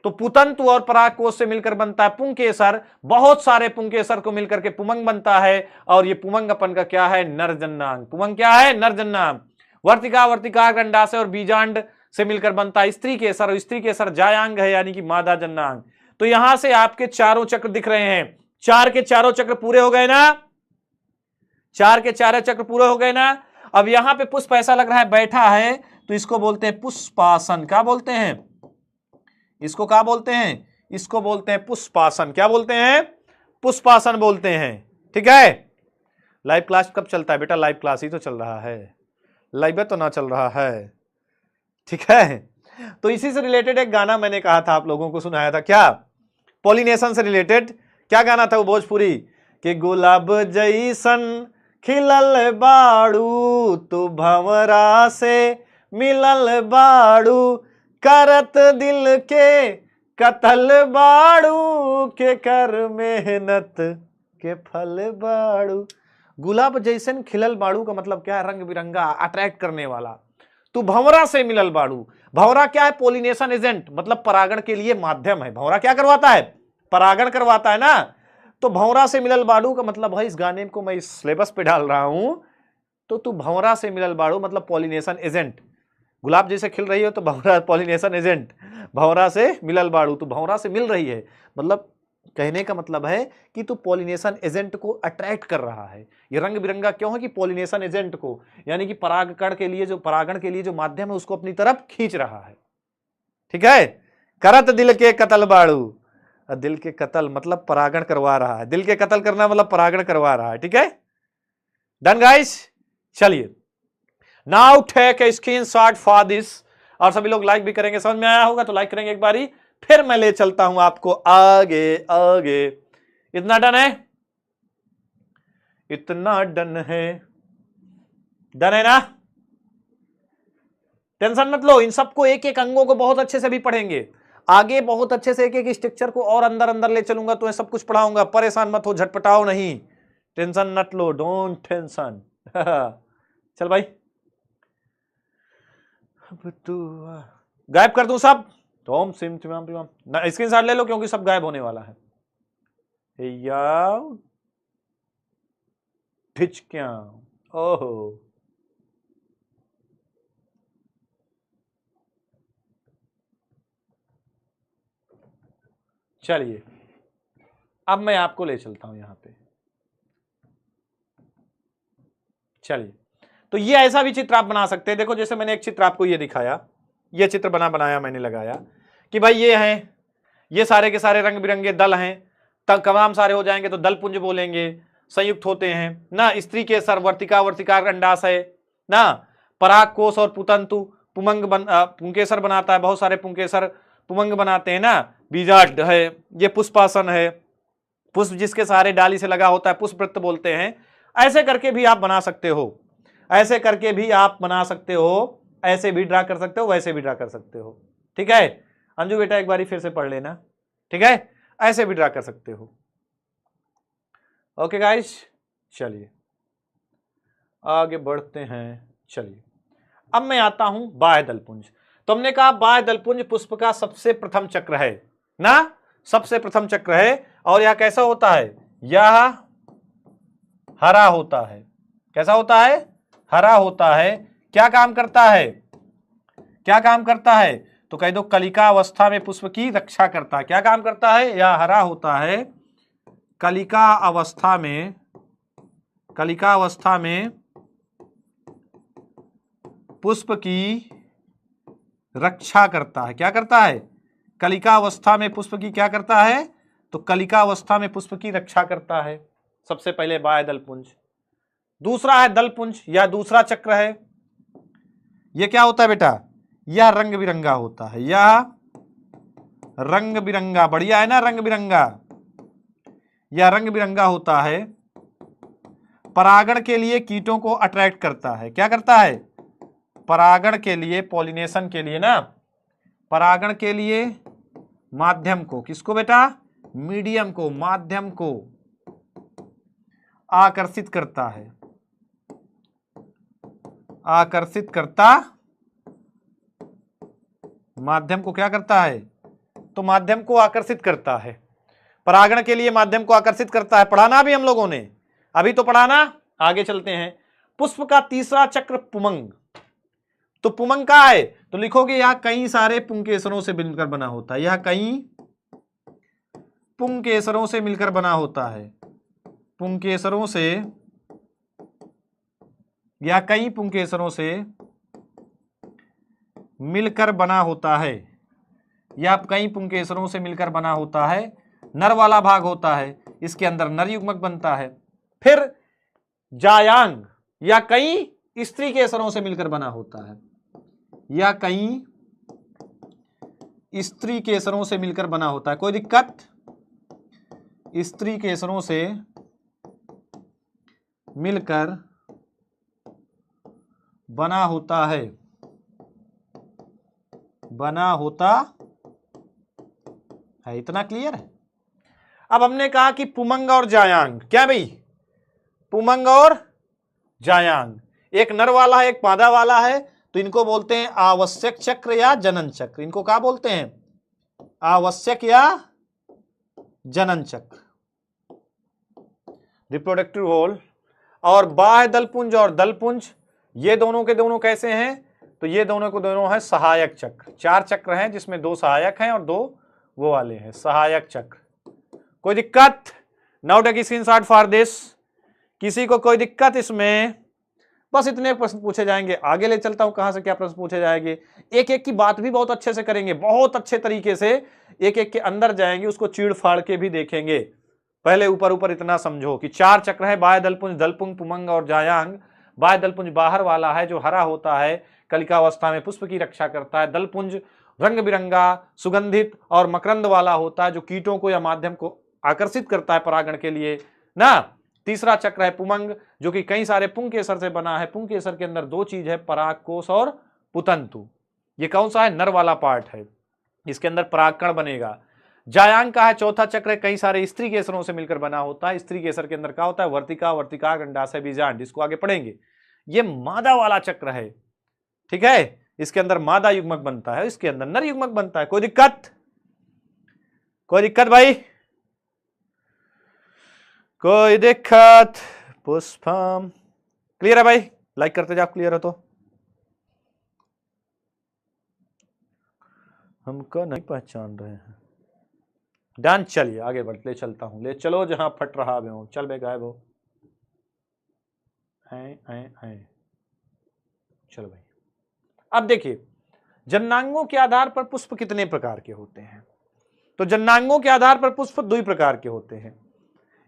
तो पुतंतु और पराग कोष से मिलकर बनता है पुंकेसर। बहुत सारे पुंकेसर को मिलकर के पुमंग बनता है। और ये पुमंग अपन का क्या है, नरजन्नांग। पुमंग क्या है, नरजन्नांग। वर्तिका, वर्तिकाग्र, अंडाशय और बीजांड से मिलकर बनता है स्त्री केसर। और स्त्री केसर जायांग है यानी कि मादा जन्नांग। तो यहां से आपके चारों चक्र दिख रहे हैं। चार के चारों चक्र पूरे हो गए ना, चार के चारों चक्र पूरे हो गए ना। अब यहां पे पुष्प ऐसा लग रहा है बैठा है, तो इसको बोलते हैं पुष्पासन। क्या बोलते हैं, इसको क्या बोलते हैं, इसको बोलते हैं पुष्पासन। क्या बोलते हैं, पुष्पासन बोलते हैं। ठीक है, लाइव क्लास कब चलता है बेटा, लाइव क्लास ही तो चल रहा है, लाइव तो ना चल रहा है। ठीक है, तो इसी से रिलेटेड एक गाना मैंने कहा था, आप लोगों को सुनाया था, क्या, पॉलिनेशन से रिलेटेड। क्या गाना था वो, भोजपुरी, कि गुलाब जैसन खिलल बाड़ू तू भंवरा से मिलल बाड़ू, करत दिल के कतल बाड़ू के कर मेहनत के फल बाड़ू। गुलाब जैसन खिलल बाड़ू का मतलब क्या है, रंग बिरंगा, अट्रैक्ट करने वाला। तू भंवरा से मिलल बाड़ू। भंवरा क्या है, पॉलिनेशन एजेंट, मतलब परागण के लिए माध्यम है। भंवरा क्या करवाता है, परागण करवाता है ना। तो भंवरा से मिलल बाड़ू का मतलब है, इस गाने को मैं इस सिलेबस पे डाल रहा हूं, तो तू भंवरा से मिलल बाड़ू मतलब पॉलिनेशन एजेंट। गुलाब जैसे खिल रही हो तो भंवरा पॉलिनेशन एजेंट, भंवरा से मिलल बाड़ू, तू भंवरा से मिल रही है, मतलब कहने का मतलब है कि तू पॉलिनेशन एजेंट को अट्रैक्ट कर रहा है। ये रंग बिरंगा क्यों है, कि पॉलिनेशन एजेंट को, यानी कि परागकण के लिए, जो परागण के लिए जो माध्यम है, उसको अपनी तरफ खींच रहा है। ठीक है, करत दिल के कतल बाड़ू, दिल के कतल मतलब परागण करवा रहा है। दिल के कतल करना मतलब परागण करवा रहा है। ठीक है, डन गाइस, चलिए now take a screenshot for this. और सभी लोग लाइक भी करेंगे, समझ में आया होगा तो लाइक करेंगे एक बारी, फिर मैं ले चलता हूं आपको आगे आगे। इतना डन है, इतना डन है, डन है ना? टेंशन मत लो, इन सबको एक एक अंगों को बहुत अच्छे से भी पढ़ेंगे आगे, बहुत अच्छे से एक एक स्ट्रक्चर को और अंदर अंदर ले चलूंगा, तो सब कुछ पढ़ाऊंगा। परेशान मत हो, झटपटाओ नहीं, टेंशन मत लो, डोंट टेंशन। चल भाई, अब तू गायब कर दूं सब, तो ओम सिम तिमाम तिमाम ना, स्क्रीनशॉट ले लो क्योंकि सब गायब होने वाला है। क्या ओहो, चलिए अब मैं आपको ले चलता हूं यहां पे। चलिए, तो ये ऐसा भी चित्र आप बना सकते हैं। देखो जैसे मैंने एक चित्र आपको ये दिखाया, ये चित्र बनाया मैंने लगाया कि भाई ये हैं, ये सारे के सारे रंग बिरंगे दल हैं, तब तमाम सारे हो जाएंगे तो दल पुंज बोलेंगे, संयुक्त होते हैं ना। स्त्री के सर वर्तिका, वर्तिका अंडाशय ना, पराग कोश और पुतंतु, पुमंग पुंकेसर बनाता है, बहुत सारे पुंकेसर पुमंग बनाते हैं ना। बीजाड है, ये पुष्पासन है, पुष्प जिसके सहारे डाली से लगा होता है पुष्प वृत्त बोलते हैं। ऐसे करके भी आप बना सकते हो, ऐसे करके भी आप बना सकते हो, ऐसे भी ड्रा कर सकते हो, वैसे भी ड्रा कर सकते हो। ठीक है अंजू बेटा, एक बारी फिर से पढ़ लेना, ठीक है? ऐसे भी ड्रा कर सकते हो। ओके गाइस, चलिए आगे बढ़ते हैं। चलिए अब मैं आता हूं बाह्य दलपुंज। तो हमने कहा बाह्य दलपुंज पुष्प का सबसे प्रथम चक्र है ना, सबसे प्रथम चक्र है। और यह कैसा होता है? यह हरा होता है। कैसा होता है? हरा होता है। क्या काम करता है? क्या काम करता है? तो कह दो कलिका अवस्था में पुष्प की रक्षा करता है। क्या काम करता है? यह हरा होता है, कलिका अवस्था में, कलिका अवस्था में पुष्प की रक्षा करता है। क्या करता है? कलिका अवस्था में पुष्प की क्या करता है? तो कलिका अवस्था में पुष्प की रक्षा करता है। सबसे पहले बाह्य दलपुंज। दूसरा है दलपुंज, यह दूसरा चक्र है। यह क्या होता है बेटा? यह रंग बिरंगा होता है, यह रंग बिरंगा, बढ़िया है ना रंग बिरंगा। यह रंग बिरंगा होता है, परागण के लिए कीटों को अट्रैक्ट करता है। क्या करता है? परागण के लिए, पॉलिनेशन के लिए ना, परागण के लिए माध्यम को, किसको बेटा? मीडियम को, माध्यम को आकर्षित करता है, आकर्षित करता, माध्यम को क्या करता है? तो माध्यम को आकर्षित करता है, परागण के लिए माध्यम को आकर्षित करता है। पढ़ाना भी हम लोगों ने, अभी तो पढ़ाना। आगे चलते हैं। पुष्प का तीसरा चक्र पुमंग। तो पुमंग का है तो लिखोगे यह कई सारे पुंकेसरों से मिलकर बना होता है, यह कई पुंकेसरों से मिलकर बना होता है, पुंकेसरों से, या कई पुंकेसरों से मिलकर बना होता है, या कई पुंकेसरों से मिलकर बना होता है। नर वाला भाग होता है, इसके अंदर नर युग्मक बनता है। फिर जायांग, या कई स्त्री केसरों से मिलकर बना होता है, या कई स्त्री केसरों से मिलकर बना होता है। कोई दिक्कत? स्त्री केसरों से मिलकर बना होता है, बना होता है। इतना क्लियर है? अब हमने कहा कि पुमंग और जायांग, क्या भाई? पुमंग और जायांग, एक नर वाला है, एक मादा वाला है, तो इनको बोलते हैं आवश्यक चक्र या जनन चक्र। इनको क्या बोलते हैं? आवश्यक या जनन चक्र, रिप्रोडक्टिव होल। और बाह्य दलपुंज और दलपुंज, ये दोनों के दोनों कैसे हैं? तो ये दोनों को दोनों है सहायक चक्र। चार चक्र हैं जिसमें दो सहायक हैं और दो वो वाले हैं, सहायक चक्र। कोई दिक्कत? Now take screenshot for this. किसी को कोई दिक्कत इसमें? बस इतने प्रश्न पूछे जाएंगे। आगे ले चलता हूं कहां से क्या प्रश्न पूछे जाएंगे। एक एक की बात भी बहुत अच्छे से करेंगे, बहुत अच्छे तरीके से एक एक के अंदर जाएंगे, उसको चीड़ फाड़ के भी देखेंगे। पहले ऊपर ऊपर इतना समझो कि चार चक्र है, बाह्य दलपुंज, दलपुंज, पुमंग और जायांग। बाह्य दलपुंज बाहर वाला है जो हरा होता है, कलिकावस्था में पुष्प की रक्षा करता है। दलपुंज रंग बिरंगा, सुगंधित और मकरंद वाला होता है, जो कीटों को या माध्यम को आकर्षित करता है परागण के लिए ना। तीसरा चक्र है पुमंग, जो कि कई सारे पुंकेसर से बना है। पुंकेसर के अंदर दो चीज है, परागकोश और पुतंतु। ये कौन सा है? नर वाला पार्ट है, इसके अंदर परागकण बनेगा। जायांग का है चौथा चक्र, कई सारे स्त्री केसरों से मिलकर बना होता है। स्त्री केसर के अंदर क्या होता है? वर्तिका, वर्तिका, अंडाशय, बीजांड, इसको आगे पढ़ेंगे। ये मादा वाला चक्र है, ठीक है, इसके अंदर मादा युग्मक बनता है, इसके अंदर नर युग्मक बनता है। कोई दिक्कत? कोई दिक्कत भाई? कोई दिक्कत? पुष्पम क्लियर है भाई? लाइक करते जाओ, क्लियर है तो। हमको नहीं पहचान रहे हैं। डन, चलिए आगे बढ़, ले चलता हूं, ले चलो जहां फट रहा हो। चल बे गायब हो। चलो भाई, अब देखिए जननांगों के आधार पर पुष्प कितने प्रकार के होते हैं। तो जननांगों के आधार पर पुष्प दो ही प्रकार के होते हैं,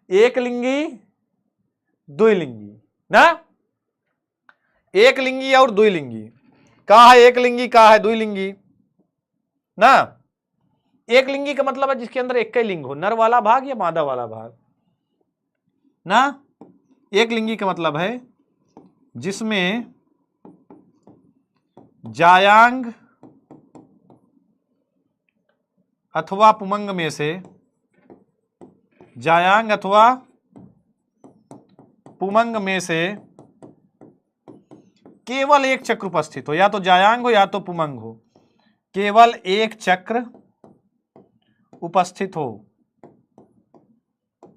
एक लिंगी, द्विलिंगी ना। एक लिंगी और द्विलिंगी। कहा है एक लिंगी, कहा है द्विलिंगी ना। एक लिंगी का मतलब है जिसके अंदर एक ही लिंग हो, नर वाला भाग या मादा वाला भाग ना। एक लिंगी का मतलब है जिसमें जायांग अथवा पुमंग में से, जायांग अथवा पुमंग में से केवल एक चक्र उपस्थित हो, या तो जायांग हो या तो पुमंग हो, केवल एक चक्र उपस्थित हो,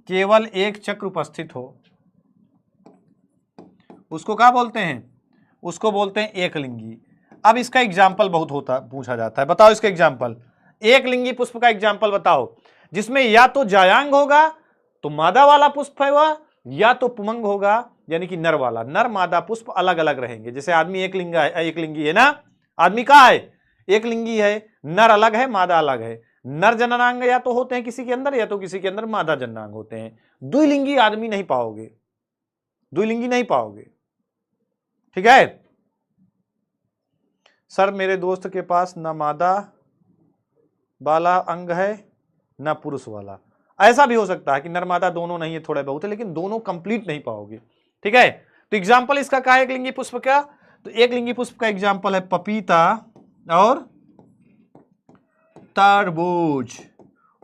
केवल एक चक्र उपस्थित हो, उसको क्या बोलते हैं? उसको बोलते हैं एक लिंगी। अब इसका एग्जाम्पल बहुत होता पूछा जाता है, बताओ इसका एग्जाम्पल। एक लिंगी पुष्प का एग्जाम्पल बताओ जिसमें या तो जायांग होगा तो मादा वाला पुष्प है वह, या तो पुमंग होगा यानी कि नर वाला। नर मादा पुष्प अलग अलग रहेंगे। जैसे आदमी एक लिंगी है ना, आदमी का है एक लिंगी है, नर अलग है मादा अलग है। नर जननांग या तो होते हैं किसी के अंदर, या तो किसी के अंदर मादा जननांग होते हैं। द्विलिंगी आदमी नहीं पाओगे, द्विलिंगी नहीं पाओगे, ठीक है। सर मेरे दोस्त के पास न मादा वाला अंग है न पुरुष वाला। ऐसा भी हो सकता है कि नर मादा दोनों नहीं है, थोड़े बहुत है, लेकिन दोनों कंप्लीट नहीं पाओगे, ठीक है। तो एग्जाम्पल इसका क्या है एक लिंगी पुष्प का? तो एक लिंगी पुष्प का एग्जाम्पल है पपीता और तरबूज,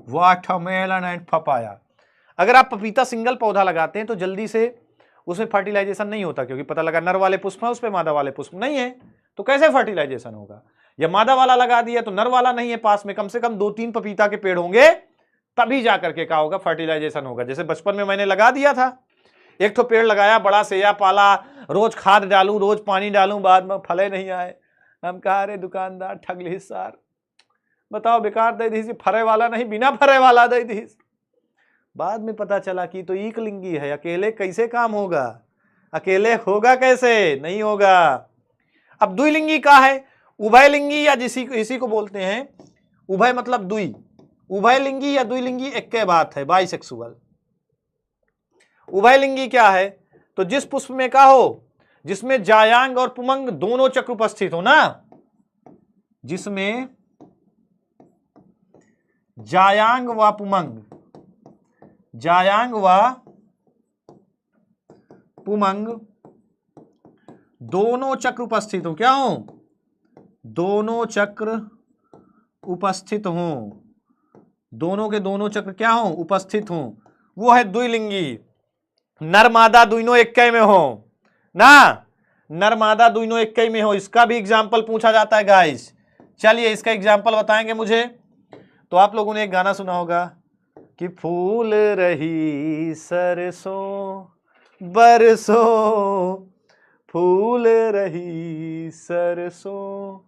वाटरमेलन एंड पपाया। अगर आप पपीता सिंगल पौधा लगाते हैं तो जल्दी से उसमें फर्टिलाइजेशन नहीं होता, क्योंकि पता लगा नर वाले पुष्प है उस पे मादा वाले पुष्प नहीं है, तो कैसे फर्टिलाइजेशन होगा? या मादा वाला लगा दिया तो नर वाला नहीं है पास में, कम से कम 2-3 पपीता के पेड़ होंगे तभी जाकर के क्या होगा? फर्टिलाइजेशन होगा। जैसे बचपन में मैंने लगा दिया था, एक तो पेड़ लगाया, बड़ा सेया पाला, रोज खाद डालूं, रोज पानी डालूं, बाद में फले नहीं आए। हम कहा अरे दुकानदार ठग ली सार, बताओ बेकार दे दी, फरे वाला नहीं बिना फरे वाला दे दी। बाद में पता चला कि तो एक लिंगी है, अकेले कैसे काम होगा? अकेले होगा कैसे? नहीं होगा। अब द्विलिंगी का है उभयलिंगी, या इसी को बोलते हैं उभय मतलब दुई। उभयलिंगी या द्विलिंगी एक के बात है, बाइसेक्सुअल। उभयलिंगी क्या है? तो जिस पुष्प में का हो जिसमें जायांग और पुमंग दोनों चक्र उपस्थित हो ना, जिसमें जायांग व पुमंग, जायांग व पुमंग दोनों चक्र उपस्थित हो। क्या हो? दोनों चक्र उपस्थित हो, दोनों के दोनों चक्र क्या हो? उपस्थित हो, वो है द्विलिंगी। नर मादा दोनों एक में हो ना, नर मादा दोनों एक में हो। इसका भी एग्जाम्पल पूछा जाता है गाइस। चलिए इसका एग्जाम्पल बताएंगे मुझे। तो आप लोगों ने एक गाना सुना होगा कि फूल रही सरसों बरसों, फूल रही सरसों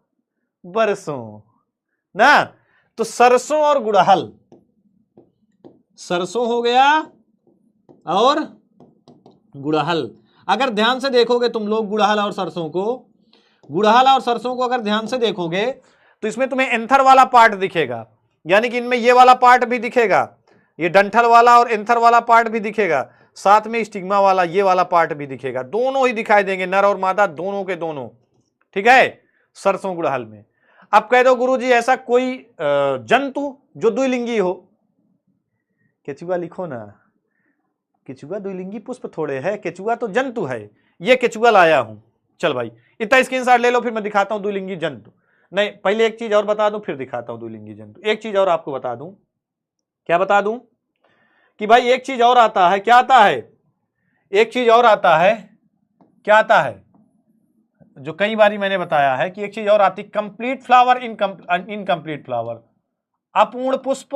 बरसों ना। तो सरसों और गुड़हल, सरसों हो गया और गुड़हल। अगर ध्यान से देखोगे तुम लोग गुड़हल और सरसों को, गुड़हल और सरसों को अगर ध्यान से देखोगे तो इसमें तुम्हें एंथर वाला पार्ट दिखेगा, यानी कि इनमें ये वाला पार्ट भी दिखेगा, ये डंठल वाला और एंथर वाला पार्ट भी दिखेगा, साथ में स्टिग्मा वाला ये वाला पार्ट भी दिखेगा। दोनों ही दिखाई देंगे, नर और मादा दोनों के दोनों, ठीक है, सरसों गुड़हल में। अब कह दो गुरुजी ऐसा कोई जंतु जो द्विलिंगी हो, केचुआ लिखो ना, केचुआ द्विलिंगी पुष्प थोड़े है, केचुआ तो जंतु है, ये केचुआ लाया हूं। चल भाई इतना स्क्रीनशॉट ले लो, फिर मैं दिखाता हूं द्विलिंगी जंतु। नहीं पहले एक चीज और बता दूं फिर दिखाता हूं द्विलिंगी जंतु। एक चीज और आपको बता दूं, क्या बता दूं कि भाई एक चीज और आता है, क्या आता है, एक चीज और आता है, क्या आता है, जो कई बारी मैंने बताया है कि एक चीज और आती, कंप्लीट फ्लावर, इनकम्प्लीट फ्लावर, अपूर्ण पुष्प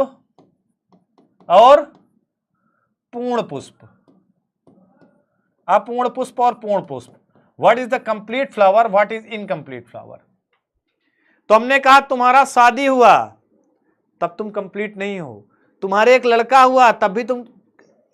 और पूर्ण पुष्प, अपूर्ण पुष्प और पूर्ण पुष्प। What is the complete flower, what is incomplete flower. तो हमने कहा तुम्हारा शादी हुआ तब तुम कंप्लीट नहीं हो, तुम्हारे एक लड़का हुआ तब भी तुम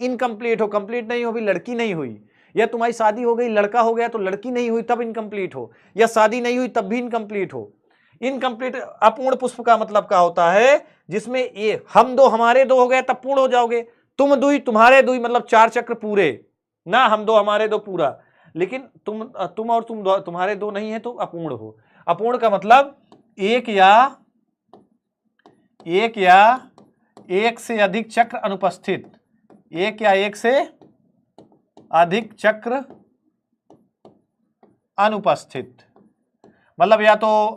इनकम्प्लीट हो, कंप्लीट नहीं हो, भी लड़की नहीं हुई, या तुम्हारी शादी हो गई लड़का हो गया तो लड़की नहीं हुई तब इनकम्प्लीट हो, या शादी नहीं हुई तब भी इनकम्प्लीट हो। इनकम्प्लीट अपूर्ण पुष्प का मतलब क्या होता है, जिसमें ये हम दो हमारे दो हो गए तब पूर्ण हो जाओगे, तुम दुई तुम्हारे दुई मतलब 4 चक्र पूरे ना, हम दो हमारे दो पूरा, लेकिन तुम और तुम्हारे दो नहीं है तो अपूर्ण हो। अपूर्ण का मतलब एक या एक से अधिक चक्र अनुपस्थित, एक या एक से अधिक चक्र अनुपस्थित, मतलब या तो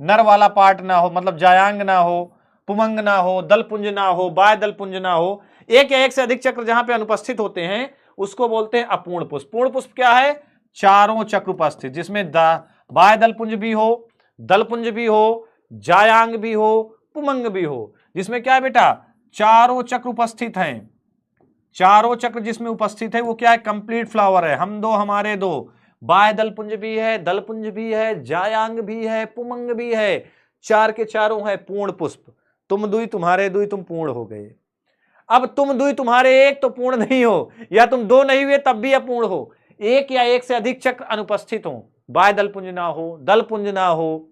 नर वाला पार्ट ना हो, मतलब जायांग ना हो, पुमंग ना हो, दलपुंज ना हो, बाय दलपुंज ना हो, एक या एक से अधिक चक्र जहां पे अनुपस्थित होते हैं उसको बोलते हैं अपूर्ण पुष्प। पूर्ण पुष्प क्या है, चारों चक्र उपस्थित, जिसमें बाय दलपुंज भी हो, दलपुंज भी हो, जायांग भी हो, पुमंग भी हो, जिसमें क्या है बेटा, चारों चक्र उपस्थित हैं। चारों चक्र जिसमें उपस्थित है वो क्या है, कंप्लीट फ्लावर है, हम दो हमारे दो, बाय दलपुंज भी है, दलपुंज भी है, जायांग भी है, पुमंग भी है, चार के चारों है पूर्ण पुष्प। तुम दुई तुम्हारे दुई तुम पूर्ण हो गए। अब तुम दुई तुम्हारे एक तो पूर्ण नहीं हो, या तुम दो नहीं हुए तब भी अपूर्ण हो, एक या एक से अधिक चक्र अनुपस्थित हो, बाय दलपुंज ना हो, दलपुंज ना हो,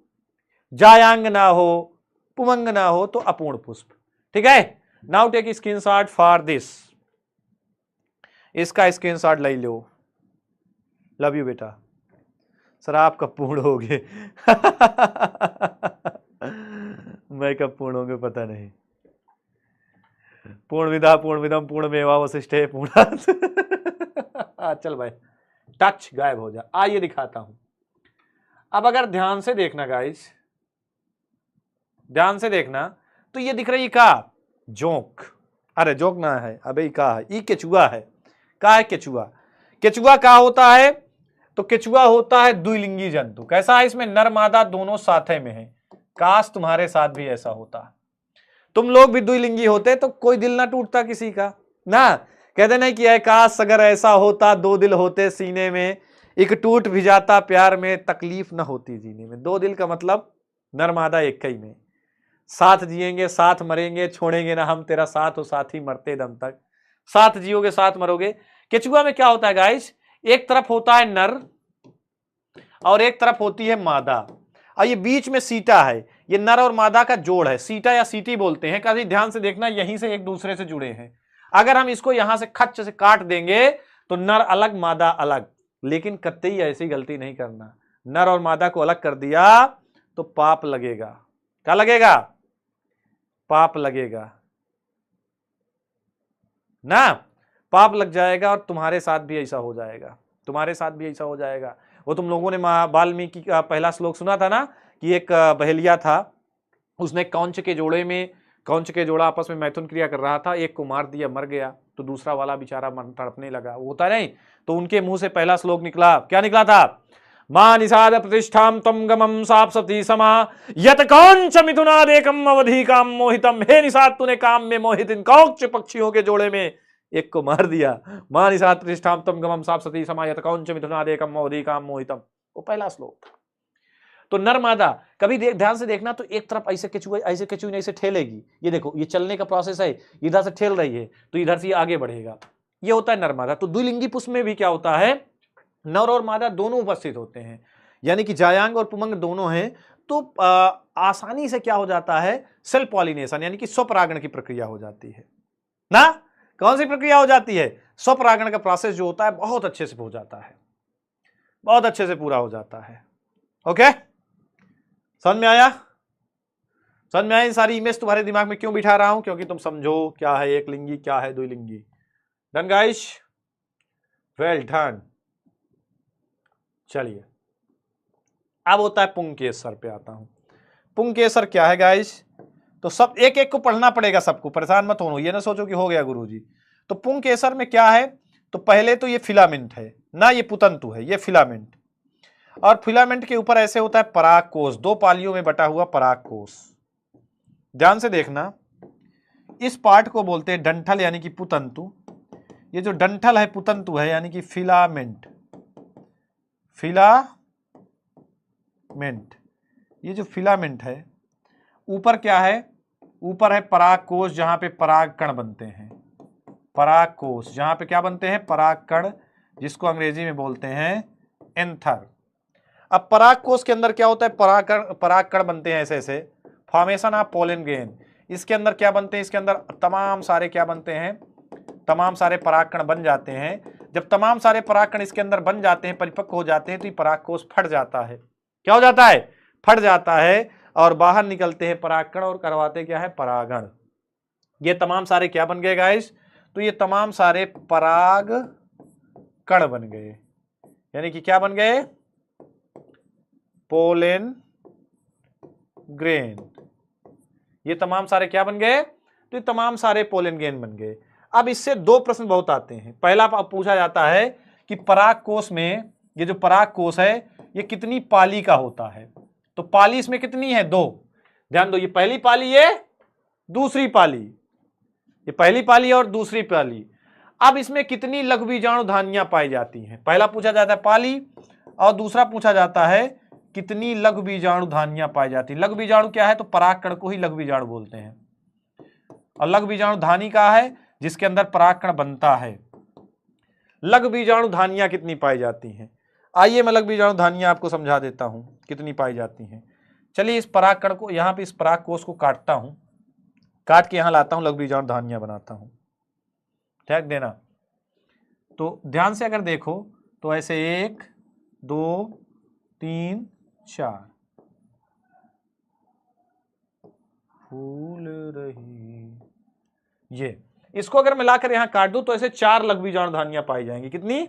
जायांग ना हो, पुमंग ना हो तो अपूर्ण पुष्प। ठीक है, now take screenshot for this, इसका स्क्रीनशॉट ले लो। लव यू बेटा। सर आप कब पूर्ण हो गए मैं कब पूर्ण होंगे पता नहीं। पूर्ण विदा पूर्ण विदम पूर्ण मेवा वशिष्ठे पूर्ण चल भाई टच गायब हो जा। आइए दिखाता हूं। अब अगर ध्यान से देखना गाइस, ध्यान से देखना, तो ये दिख रही का जोंक, अरे जोंक ना है, अबे का है, ई केचुआ है। का है केचुआ, केचुआ का होता है, तो केचुआ होता है द्विलिंगी जंतु। कैसा है, इसमें नर मादा दोनों साथे में है। काश तुम्हारे साथ भी ऐसा होता, तुम लोग भी द्विलिंगी होते तो कोई दिल ना टूटता किसी का ना। कहते नहीं कि काश अगर ऐसा होता, दो दिल होते सीने में, एक टूट भी जाता प्यार में, तकलीफ ना होती जीने में। दो दिल का मतलब नर मादा एक ही में, साथ जिएंगे साथ मरेंगे, छोड़ेंगे ना हम तेरा साथ हो साथी मरते दम तक, साथ जियोगे साथ मरोगे। केचुआ में क्या होता है गाइस, एक तरफ होता है नर और एक तरफ होती है मादा, और ये बीच में सीटा है, ये नर और मादा का जोड़ है, सीटा या सीटी बोलते हैं। काफी ध्यान से देखना, यहीं से एक दूसरे से जुड़े हैं। अगर हम इसको यहां से खच्च से काट देंगे तो नर अलग मादा अलग, लेकिन कतई ऐसी गलती नहीं करना। नर और मादा को अलग कर दिया तो पाप लगेगा। क्या लगेगा, पाप लगेगा ना, पाप लग जाएगा, और तुम्हारे साथ भी ऐसा हो जाएगा, तुम्हारे साथ भी ऐसा हो जाएगा। वो तुम लोगों ने वाल्मीकि का पहला श्लोक सुना था ना, कि एक बहेलिया था, उसने कौंच के जोड़े में, कौंच के जोड़ा आपस में मैथुन क्रिया कर रहा था, एक को मार दिया मर गया, तो दूसरा वाला बेचारा मन तड़पने लगा, वो होता नहीं, तो उनके मुंह से पहला श्लोक निकला, क्या निकला था, मां निषाद प्रतिष्ठाम तम गमम सापसती समा यत कौंच मिथुनादेकम अवधि काम मोहितम। हे निषाद तूने काम में मोहित इन कौंच पक्षियों के जोड़े में एक को मार दिया। मां निषाद प्रतिष्ठाम तम गमम सापसती समा यत कौंच मिथुनादेकम अवधि काम मोहितम, वो पहला श्लोक था। तो नर मादा कभी ध्यान से देखना, तो एक तरफ ऐसे केचुए ऐसे ठेलेगी, ये देखो ये चलने का प्रोसेस है, इधर से ठेल रही है तो इधर से ये आगे बढ़ेगा, ये होता है नर मादा। तो द्विलिंगी पुष्प में भी क्या होता है, नर और मादा दोनों उपस्थित होते हैं, यानी कि जायांग और पुमंग दोनों हैं। तो आसानी से क्या हो जाता है, सेल्फ पॉलिनेशन यानी कि स्वपरागण की प्रक्रिया हो जाती है ना। कौन सी प्रक्रिया हो जाती है, स्वपरागण का प्रोसेस जो होता है बहुत अच्छे से हो जाता है, बहुत अच्छे से पूरा हो जाता है। ओके, समझ में आया? समझ में आई? सारी इमेज तुम्हारे दिमाग में क्यों बिठा रहा हूं? क्योंकि तुम समझो क्या है एक लिंगी, क्या है द्विलिंगी। Done guys, well done. चलिए अब होता है पुंकेसर पे आता हूं। पुंकेसर क्या है गाइस? तो सब एक एक को पढ़ना पड़ेगा सबको, परेशान मत हो, ये ना सोचो कि हो गया गुरुजी। तो पुंकेसर में क्या है? तो पहले तो ये फिलामेंट है ना, ये पुतंतु है, ये फिलामेंट। और फिलामेंट के ऊपर ऐसे होता है परागकोश, दो पालियों में बटा हुआ परागकोश। ध्यान से देखना, इस पार्ट को बोलते हैं डंठल यानी कि पुतंतु। ये जो डंठल है पुतंतु है यानी कि फिलामेंट। फिलामेंट, ये जो फिलामेंट है, ऊपर क्या है? ऊपर है परागकोश जहां पे परागकण बनते हैं। परागकोश जहां पे क्या बनते हैं? परागकण, जिसको अंग्रेजी में बोलते हैं एंथर। अब परागकोश के अंदर क्या होता है? परागकण बनते हैं ऐसे ऐसे, फॉर्मेशन ऑफ पोलन ग्रेन। इसके अंदर क्या बनते हैं? इसके अंदर तमाम सारे क्या बनते हैं? तमाम सारे परागकण बन जाते हैं। जब तमाम सारे परागकण इसके अंदर बन जाते हैं, परिपक्व हो जाते हैं, तो ये परागकोश फट जाता है। क्या हो जाता है? फट जाता है और बाहर निकलते हैं परागकण और करवाते क्या है? परागण। ये तमाम सारे क्या बन गए गाइस? तो ये तमाम सारे परागकण बन गए, यानी कि क्या बन गए? Pollen grain. ये तमाम सारे क्या बन गए? तो ये तमाम सारे पोलन ग्रेन बन गए। अब इससे दो प्रश्न बहुत आते हैं। पहला पूछा जाता है कि परागकोश में, ये जो परागकोश है ये कितनी पाली का होता है? तो पाली इसमें कितनी है? दो। ध्यान दो, ये पहली पाली, ये दूसरी पाली, ये पहली पाली और दूसरी पाली। अब इसमें कितनी लघु बीजाणु धानियां पाई जाती हैं? पहला पूछा जाता है पाली और दूसरा पूछा जाता है कितनी लघु बीजाणु धानियां पाई जाती है। लघु बीजाणु क्या है? तो परागकण को ही लघु बीजाणु बोलते हैं। और लघु बीजाणु धानी का है जिसके अंदर परागकण बनता है। लघु बीजाणु धानियां कितनी पाई जाती हैं? आइए मैं लघु बीजाणु धानियां आपको समझा देता हूं कितनी पाई जाती हैं। चलिए इस परागकण को, यहां पे इस परागकोश को काटता हूं, काट के यहां लाता हूं, लघु बीजाणु धानियां बनाता हूं। ध्यान देना, तो ध्यान से अगर देखो तो ऐसे 1 2 3 4 फूल रही, ये इसको अगर मिलाकर यहां काट दूं तो ऐसे 4 लघु बीजाणु धानियां पाई जाएंगी। कितनी?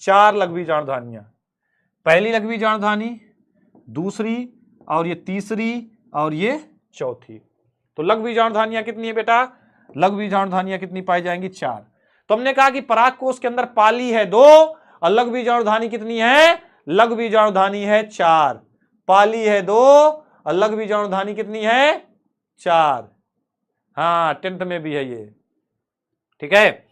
4 लघु बीजाणु धानियां। पहली लघु बीजाणु धानी, दूसरी, और ये तीसरी, और ये चौथी। तो लघु बीजाणु धानियां कितनी है बेटा? लघु बीजाणु धानियां कितनी पाई जाएंगी? 4। तो हमने कहा कि परागकोश के अंदर पाली है 2 और लघु बीजाणु धानी कितनी है? लघु बीजाणु धानी है 4। पाली है 2 और लघु बीजाणु धानी कितनी है? 4। हाँ, 10th में भी है ये, ठीक है।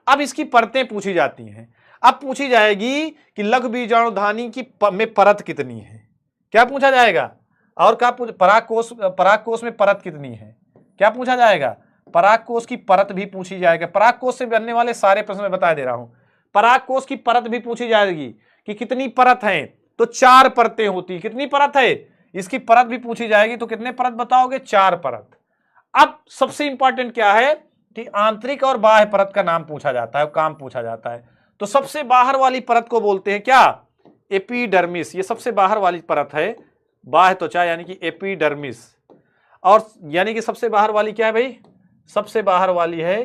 अब इसकी परतें पूछी जाती हैं। अब पूछी जाएगी कि लघु बीजाणु धानी की में परत कितनी है? क्या पूछा जाएगा? और क्या परागकोश में परत कितनी है? क्या पूछा जाएगा? परागकोश की परत भी पूछी जाएगी। परागकोश से बनने वाले सारे प्रश्न मैं बता दे रहा हूं। परागकोश की परत भी पूछी जाएगी कि कितनी परत है? तो 4 परतें होती। कितनी परत है? इसकी परत भी पूछी जाएगी। तो कितने परत बताओगे? 4 परत। अब सबसे इंपॉर्टेंट क्या है कि आंतरिक और बाह्य परत का नाम पूछा जाता है, काम पूछा जाता है। तो सबसे बाहर वाली परत को बोलते हैं क्या? एपिडर्मिस। ये सबसे बाहर वाली परत है, बाह्य त्वचा यानी कि एपिडर्मिस। और यानी कि सबसे बाहर वाली क्या है भाई? सबसे बाहर वाली है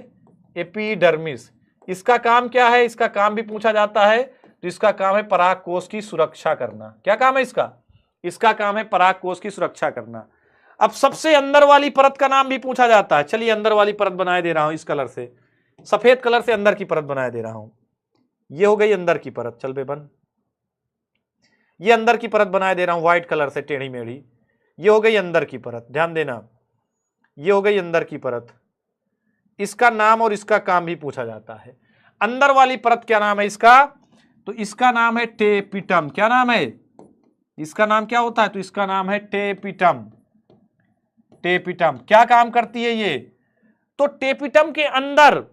एपिडर्मिस। इसका काम क्या है? इसका काम भी पूछा जाता है। तो इसका काम है परागकोश की सुरक्षा करना। क्या काम है इसका? इसका काम है परागकोश की सुरक्षा करना। अब सबसे अंदर वाली परत का नाम भी पूछा जाता है। चलिए अंदर वाली परत बनाए दे रहा हूं इस कलर से, सफेद कलर से अंदर की परत बनाए दे रहा हूं। ये हो गई अंदर की परत। चल बे बन, ये अंदर की परत बनाए दे रहा हूं व्हाइट कलर से टेढ़ी मेढ़ी। ये हो गई अंदर की परत, ध्यान देना, ये हो गई अंदर की परत। इसका नाम और इसका काम भी पूछा जाता है। अंदर वाली परत क्या नाम है इसका? तो इसका नाम है टेपिटम। क्या नाम है इसका? नाम क्या होता है? तो इसका नाम है टेपिटम। टेपिटम क्या काम करती है ये? तो टेपिटम के अंदर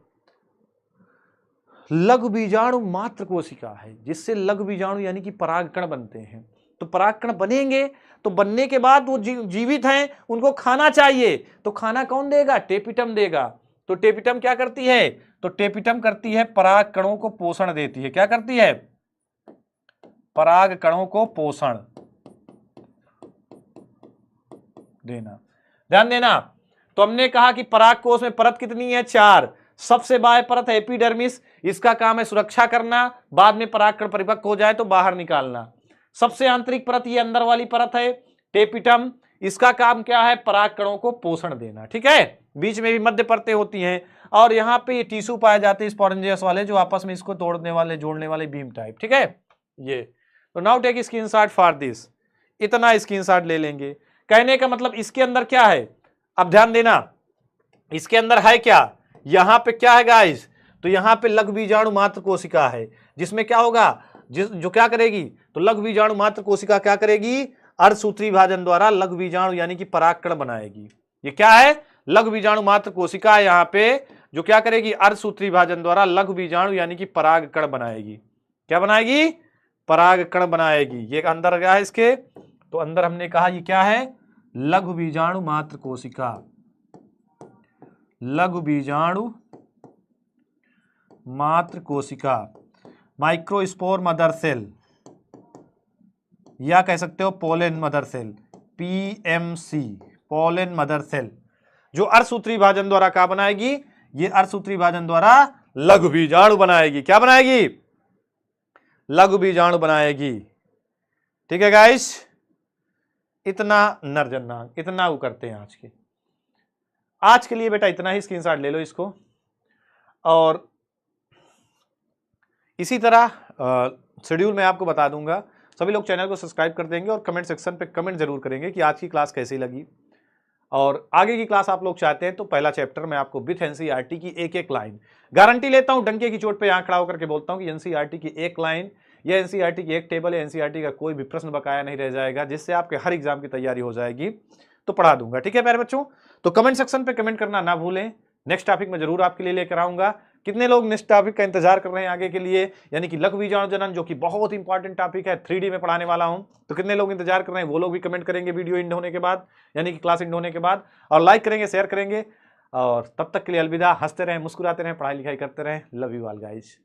लघु बीजाणु मात्र कोशिका है, जिससे लघु बीजाणु यानी कि परागकण बनते हैं। तो परागकण बनेंगे तो बनने के बाद वो जीवित हैं, उनको खाना चाहिए। तो खाना कौन देगा? टेपिटम देगा। तो टेपिटम क्या करती है? तो टेपिटम करती है परागकणों को पोषण देती है। क्या करती है? परागकणों को पोषण। देना। ध्यान देना, तो हमने कहा कि परागकोश में परत कितनी है? 4। सबसे बाह्य परत है एपिडर्मिस, इसका काम है सुरक्षा करना, बाद में परागकण परिपक्व हो जाए तो बाहर निकालना। सबसे आंतरिक परत ये अंदर वाली परत है टेपिटम, इसका काम क्या है? परागकणों को पोषण देना। ठीक है, बीच में भी मध्य परतें होती हैं और यहाँ पे ये टिश्यू पाए जाते हैं स्पोरेंजियस वाले, जो आपस में इसको तोड़ने वाले, जोड़ने वाले बीम टाइप। ठीक है, ये तो now take screenshot for this, इतना स्क्रीनशॉट ले लेंगे। कहने का मतलब इसके अंदर क्या है? अब ध्यान देना, इसके अंदर है क्या? यहां पे क्या है गाइस? तो यहां पे लघु बीजाणु मात्र कोशिका है, जिसमें क्या होगा? जो क्या करेगी? तो लघु बीजाणु मात्र कोशिका क्या करेगी? अर्धसूत्री विभाजन द्वारा लघु बीजाणु यानी कि परागकण बनाएगी। ये क्या है? लघु बीजाणु मात्र कोशिका है यहां पे, जो क्या करेगी? अर्धसूत्री विभाजन द्वारा लघु बीजाणु यानी कि परागकण बनाएगी। क्या बनाएगी? परागकण बनाएगी। ये अंदर क्या है इसके? तो अंदर हमने कहा ये क्या है? लघु बीजाणु मात्र कोशिका, लघु बीजाणु मात्र कोशिका, माइक्रोस्पोर मदर सेल, या कह सकते हो pollen mother cell, PMC, pollen mother cell, जो अर्धसूत्री विभाजन द्वारा क्या बनाएगी? ये अर्धसूत्री विभाजन द्वारा लघु बीजाणु बनाएगी। क्या बनाएगी? लघु बीजाणु बनाएगी। ठीक है गाइस, इतना नरजन्नांग, इतना वो करते हैं आज के लिए बेटा इतना ही। स्क्रीनशॉट ले लो इसको। और इसी तरह शेड्यूल मैं आपको बता दूंगा। सभी लोग चैनल को सब्सक्राइब कर देंगे और कमेंट सेक्शन पे कमेंट जरूर करेंगे कि आज की क्लास कैसी लगी, और आगे की क्लास आप लोग चाहते हैं तो पहला चैप्टर मैं आपको विथ एनसीईआरटी की एक एक लाइन गारंटी लेता हूं, डंके की चोट पे यहां खड़ा होकर के बोलता हूं कि एनसीईआरटी की एक लाइन या एनसीईआरटी की एक टेबल या एनसीईआरटी का कोई भी प्रश्न बकाया नहीं रह जाएगा, जिससे आपके हर एग्जाम की तैयारी हो जाएगी, तो पढ़ा दूंगा। ठीक है प्यारे बच्चों, तो कमेंट सेक्शन पे कमेंट करना ना भूलें। नेक्स्ट टॉपिक में जरूर आपके लिए लेकर आऊंगा। कितने लोग नेक्स्ट टॉपिक का इंतजार कर रहे हैं आगे के लिए, यानी कि लघु बीजाणु जनन, जो कि बहुत इंपॉर्टेंट टॉपिक है, 3D में पढ़ाने वाला हूं, तो कितने लोग इंतजार कर रहे हैं? वो लोग भी कमेंट करेंगे वीडियो एंड होने के बाद, यानी कि क्लास एंड होने के बाद, और लाइक करेंगे, शेयर करेंगे। और तब तक के लिए अलविदा। हंसते रहें, मुस्कुराते रहें, पढ़ाई लिखाई करते रहें। Love you all guys.